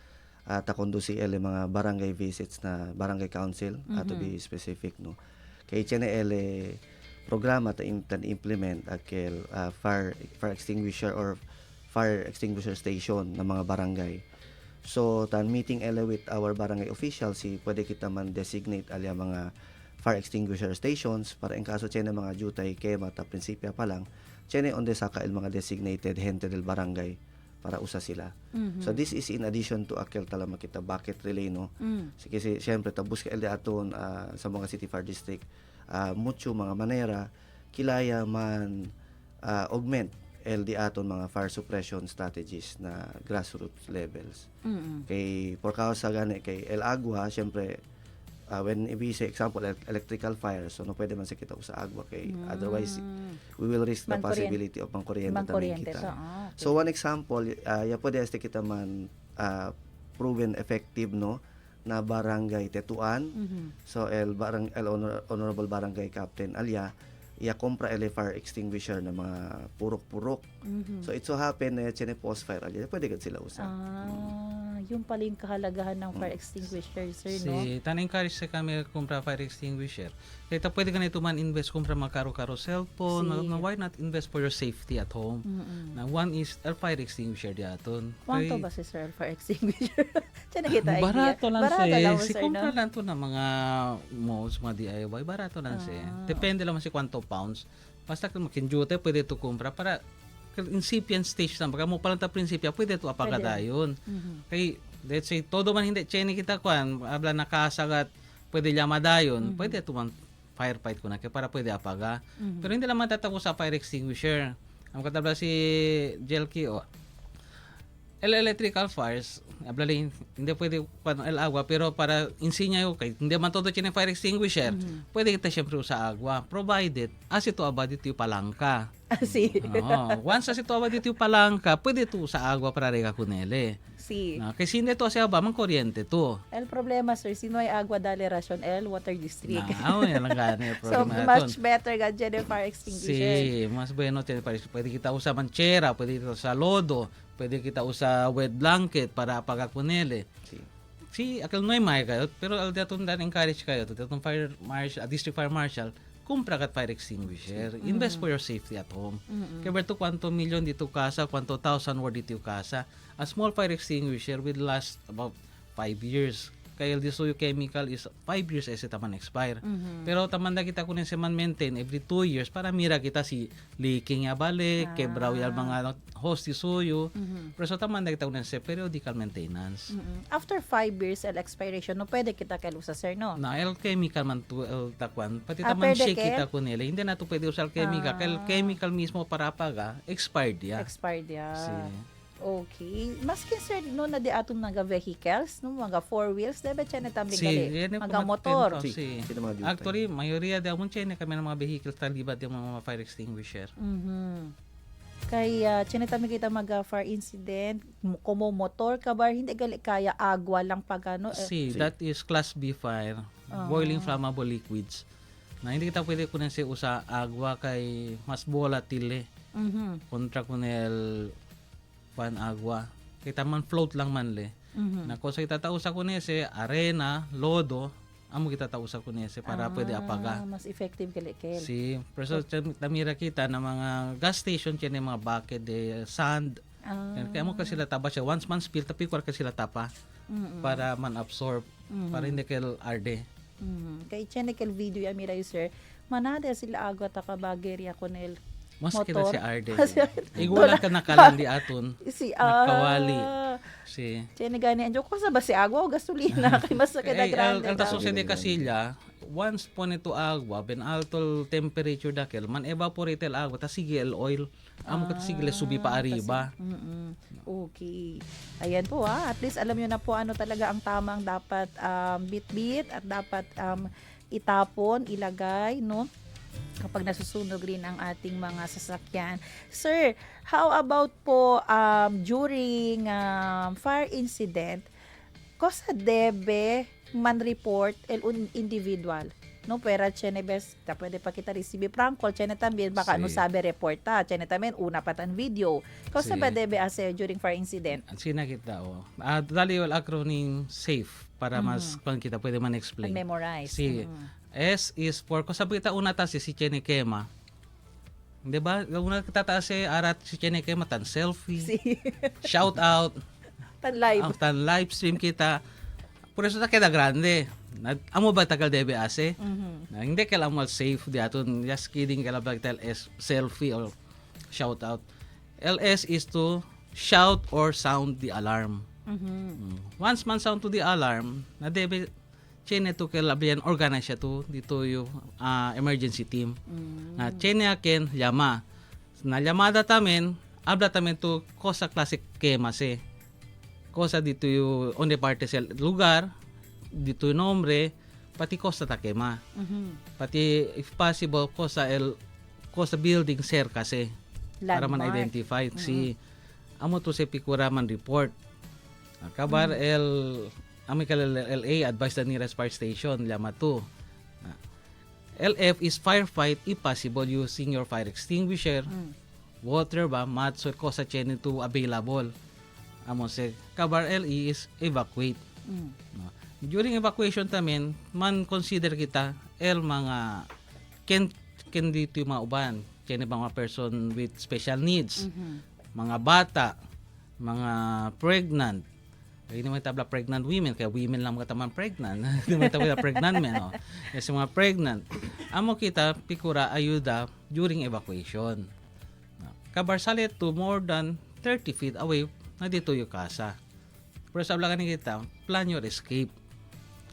takondo si el mga barangay visits na barangay council to be specific no. Kay chene el programa ta implement akel fire extinguisher or fire extinguisher station ng mga barangay. So, tan meeting ele with our barangay officials si pwede kita man designate alya mga fire extinguisher stations para in kaso tiene mga jutay kema ta prinsipya pa lang tiene onde saka el mga designated gente del barangay para usa sila. So this is in addition to akel tala makita bucket relay no. Kasi siyempre tabus ka el aton sa mga city fire district mucho mga manera kilaya man augment el di aton mga fire suppression strategies na grassroots levels. Kay por causa gani kay el agua siyempre when we say example electrical fire so no pwede man sa kita sa agua kay otherwise we will risk the possibility of pangkuryente tamin kita. So one example ya pwede este kita man proven effective no na barangay Tetuan. So el Honorable Barangay Captain Alya iya kompra el fire extinguisher na mga purok-purok. So it so happen na chine post fire alya pwede gid sila usa. Yung pala yung kahalagahan ng fire extinguisher, sir, no? encourage sa kami kumpra fire extinguisher. Kaya pwede ka na ito man invest kumpra mga karo-karo cellphone. Why not invest for your safety at home? Na one is a fire extinguisher diaton. Kwanto ba si sir fire extinguisher? Tiyan kita idea. Barato lang Barato si kumpra lang to na mga malls, mga DIY. Barato lang siya. Depende lang si kwanto pounds. Basta kung makinjute, pwede to kumpra para incipient stage lang. Baka mo palang ta prinsipya, pwede to apagadayon. Kay, let's say, todo man hindi, chene kita kwan, abla nakasagat, pwede lamadayon, pwede to man firefight ko na, kaya para pwede apaga. Pero hindi lang matatako sa fire extinguisher. Ang katabla si Jelky, electrical fires, abla hindi pwede el agua, pero para insinya yung, kay hindi man todo chene fire extinguisher, pwede kita syempre sa agua, provided, as ito abad ito yung palangka. Once as ito abad ito yung palangka, pwede ito sa agua para rega kunele. Kasi hindi ito sa abamang kuryente to. El problema, sir, sino ay agua dali rasyon el water district. Yan lang gani yung So problema. much better ga dyan yung fire extinguisher. Mas bueno pwede kita usa manchera, pwede kita usa lodo, pwede kita usa wet blanket para pagakunele. Akal noy may kayo, pero al datong dan encourage kayo, datong fire marshal, district fire marshal, kumpra kat fire extinguisher. Invest for your safety at home. Kaya berto kwanto million dito kasa, kwanto thousand word dito kasa. A small fire extinguisher will last about 5 years. Kaya the soil chemical is 5 years ese taman expire. Pero tamanda kita kunin se man maintain every 2 years para mira kita si leaking ya balik, kebraw ya mga host suyo. Pero so tamanda kita kunin se periodical maintenance. After 5 years el expiration, no pwede kita kalusa, sir, no? Na el chemical man to el takwan. Pati taman shake kita kunile. Hindi na to pwede usar chemical. Kaya chemical mismo para apaga, expired ya. Okay. Maski, sir, no na di atom nga vehicles, no mga 4 wheels, debe chene tambi gali. Mga motor. Actually, mayoría de amon chene kami ng mga vehicles talibat yung mga fire extinguisher. Kaya chene tambi kita mag fire incident, kumo motor ka bar, hindi gali kaya agwa lang pag ano. That is class B fire. Boiling flammable liquids. Na hindi kita pwede kunin si usa agwa kay mas volatile. Kontra kunel pan agua. Kita man float lang man le. Na ko sa itatausa ko nese arena, lodo, amo kita tausa ko nese para pwede apaga. Mas effective kel. Pero tamira kita na mga gas station kaya mga bucket de sand. Kaya mo kasi sila taba siya once man spill tapi ko kasi sila tapa para man absorb para hindi kel arde. Kay chemical video ya mira sir. Manade sila agwa ta ka bageria kunel. Mas motor. kita si Arde. Igulan ka nakalandi aton. Nakawali. Chene gani anjo ko sa ba si agwa o gasolina kay mas kada grande. Alta sucede kasilya, once po nito agwa, ben alto temperature dakel, man evaporate el agwa, ta sige el oil. Amo ka sige le subi pa ariba. Okay. Ayan po at least alam niyo na po ano talaga ang tamang dapat bit-bit at dapat itapon, ilagay, no? Kapag nasusunog rin ang ating mga sasakyan. Sir, how about po during fire incident, cosa debe man report el individual? No, pera chene bes, pwede pa kita receive prank call, chene también, baka ano sabi report ta, chene también, una pa tan video. Cosa ba debe ase during fire incident? Sina kita, dali wal acronym SAFE, para mas kung kita pwede man explain. Memorize. S is for, kung sabi kita una ta si Chene Kema. Di ba? Una kita ta si arat si Chene Kema, tan selfie, shout out, tan live stream kita. Por eso ta kita grande. Amo ba tagal debe ase? Hindi kala mo safe di aton, just kidding kala ba tel S selfie or shout out. LS is to shout or sound the alarm. Once man sound to the alarm, na debe chene to kalabian organize siya to dito yung emergency team. Na chene akin llama. Na llamada tamen, habla tamen to cosa classic kemase. Cosa dito yung onde parte sa lugar, dito yung nombre, pati cosa ta kema. Pati if possible cosa building sir kasi para man identify si amo to se pikura man report. Kabar Amical LA, advise the nearest fire station, Lama 2. LF is firefight if possible using your fire extinguisher, water ba, mats, or kosa chene to available. Amo se kabar LE is evacuate. No. During evacuation tamen, man consider kita mga can dito yung mga uban, chene mga person with special needs, mga bata, mga pregnant. Kaya hindi mo tabla pregnant women, kaya women lang mga taman pregnant. Hindi mo tabla pregnant men. No? Kasi mga pregnant. Amo kita, pikura, ayuda during evacuation. Kabar salit to more than 30 feet away na dito yung kasa. Pero sa ablakan kita, plan your escape.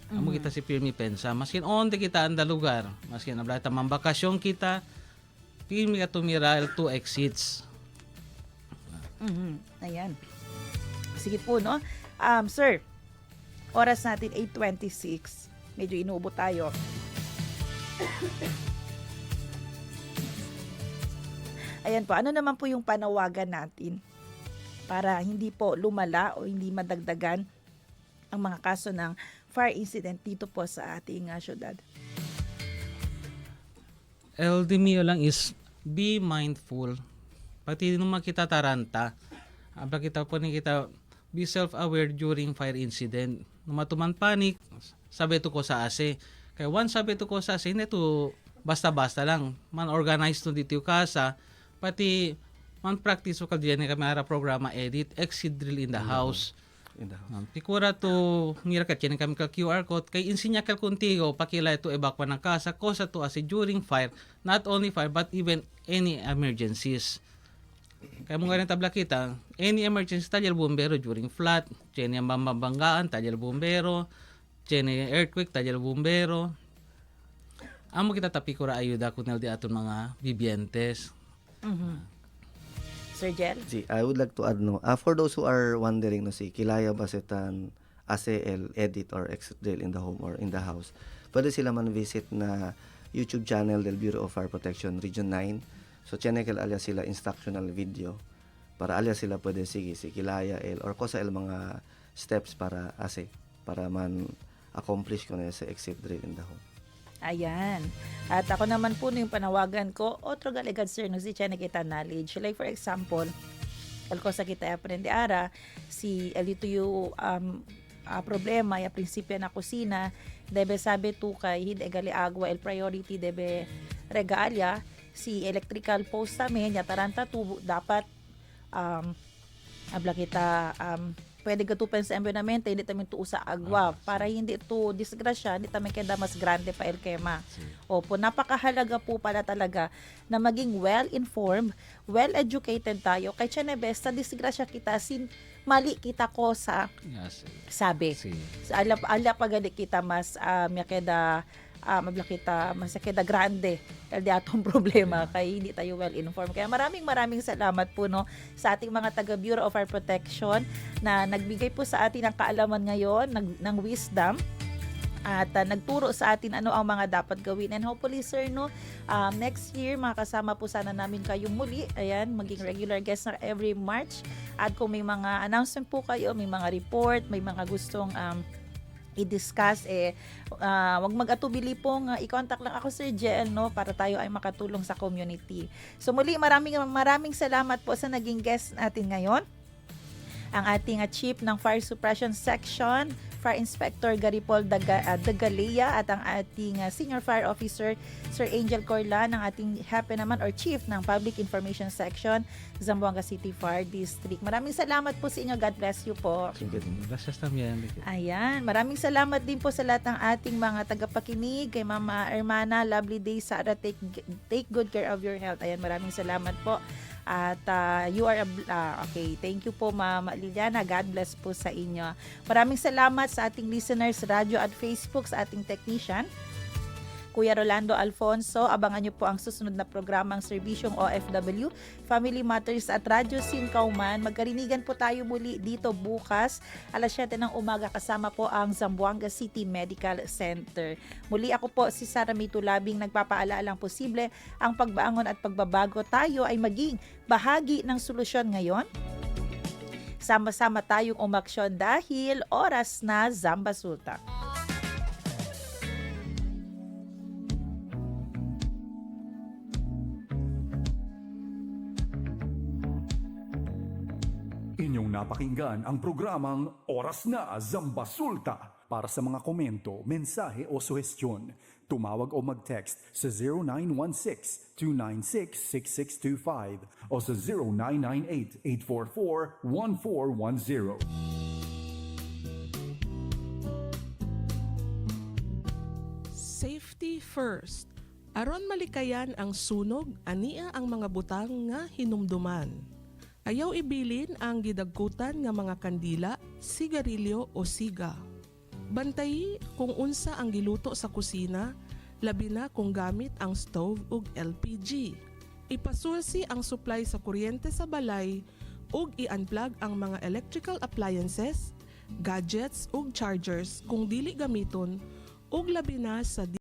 Amo kita si pirmi pensa. Maskin onde kita anda lugar, maskin abla tamang bakasyon kita, pirmi ka tumira to exits. Ayan. Sige po, no? Sir, oras natin 8:26. Medyo inuubo tayo. Ayan po, ano naman po yung panawagan natin para hindi po lumala o hindi madagdagan ang mga kaso ng fire incident dito po sa ating syudad? LDMio lang is be mindful. Pati nung makita taranta, abla kita po ni kita be self-aware during fire incident. Nung matuman panic, sabi to ko sa ase. Kaya once sabi to ko sa ase, hindi to basta-basta lang. Man organize to dito yung kasa, pati man practice ko kaldiyan ni kami ara programa edit, exit drill in the house. Pikura to ngira ka kini kami ka QR code kay insinya kal kuntigo pakila ito ebakwa ng kasa kosa to as during fire, not only fire but even any emergencies. Kaya mo nga rin tabla kita, any emergency tadyal bumbero during flood, chene ang bambanggaan, tadyal bumbero, chene earthquake, tadyal bumbero. Amo kita tapikura ayuda kunel di aton mga bibientes. Sir Jel? I would like to add, no, for those who are wondering, no, si Kilaya Basetan, ACL, edit or exit drill in the home or in the house, pwede sila man visit na YouTube channel del Bureau of Fire Protection Region 9. So, channel alias sila instructional video para alias sila pwede sige si Kilaya L or kosa mga steps para man accomplish ko na sa exit drill in the home. Ayan. At ako naman po yung panawagan ko, otro galigad sir, no, si Chene kita knowledge. Like for example, ko sa kita aprende ara, si dito yung problema, yung prinsipyo na kusina, debe sabi to kay hindi gali agwa, el priority debe regalya, si electrical post namin, yataranta to, dapat abla kita pwede gatupan sa environment, hindi tamin to sa agwa para hindi to disgrasya, hindi tamin kaya mas grande pa el kema. Opo, napakahalaga po pala talaga na maging well-informed, well-educated tayo. Kay Chenebes, sa disgrasya kita, mali kita ko sa sabi. Ala pagadi kita mas yakeda mabla kita masakeda grande el di atong problema kay hindi tayo well informed. Kaya maraming salamat po no sa ating mga taga Bureau of Fire Protection na nagbigay po sa atin ng kaalaman ngayon, ng wisdom at nagturo sa atin ano ang mga dapat gawin. And hopefully sir no next year makasama po sana namin kayo muli. Ayan, maging regular guest na every March. At kung may mga announcement po kayo, may mga report, may mga gustong i-discuss, wag mag-atubili pong i-contact lang ako Sir Jel no para tayo ay makatulong sa community. So muli maraming salamat po sa naging guest natin ngayon. Ang ating chief ng Fire Suppression Section, Fire Inspector Garipol Dagalea at ang ating Senior Fire Officer Sir Angel Corlan, ang ating HEPE naman or Chief ng Public Information Section, Zamboanga City Fire District. Maraming salamat po sa inyo. God bless you po. Gracias también. Ayan. Maraming salamat din po sa lahat ng ating mga tagapakinig. Kay Mama Hermana, lovely day. Sarah, take good care of your health. Ayan, maraming salamat po. At you are okay. Thank you po Ma'am Liliana. God bless po sa inyo. Maraming salamat sa ating listeners, radyo at Facebook, sa ating technician Kuya Rolando Alfonso. Abangan niyo po ang susunod na programang Serbisyong OFW, Family Matters at Radyo Sinkauman. Magkarinigan po tayo muli dito bukas, alas 7 ng umaga, kasama po ang Zamboanga City Medical Center. Muli ako po si Sara Mitulabing nagpapaalalang posible ang pagbangon at pagbabago. Tayo ay maging bahagi ng solusyon ngayon sama-sama tayong umaksyon dahil oras na Zambasulta. Inyong napakinggan ang programang Oras na Zambasulta. Para sa mga komento, mensahe o suhestyon, tumawag o mag-text sa 0916-296-6625 o sa 0998-844-1410. Safety first. Aron malikayan ang sunog, ania ang mga butang nga hinumduman. Ayaw ibilin ang gidagkutan nga mga kandila, sigarilyo o siga. Bantayi kung unsa ang giluto sa kusina, labi na kung gamit ang stove ug LPG. Ipasulsi ang supply sa kuryente sa balay ug i-unplug ang mga electrical appliances, gadgets ug chargers kung dili gamiton ug labi na sa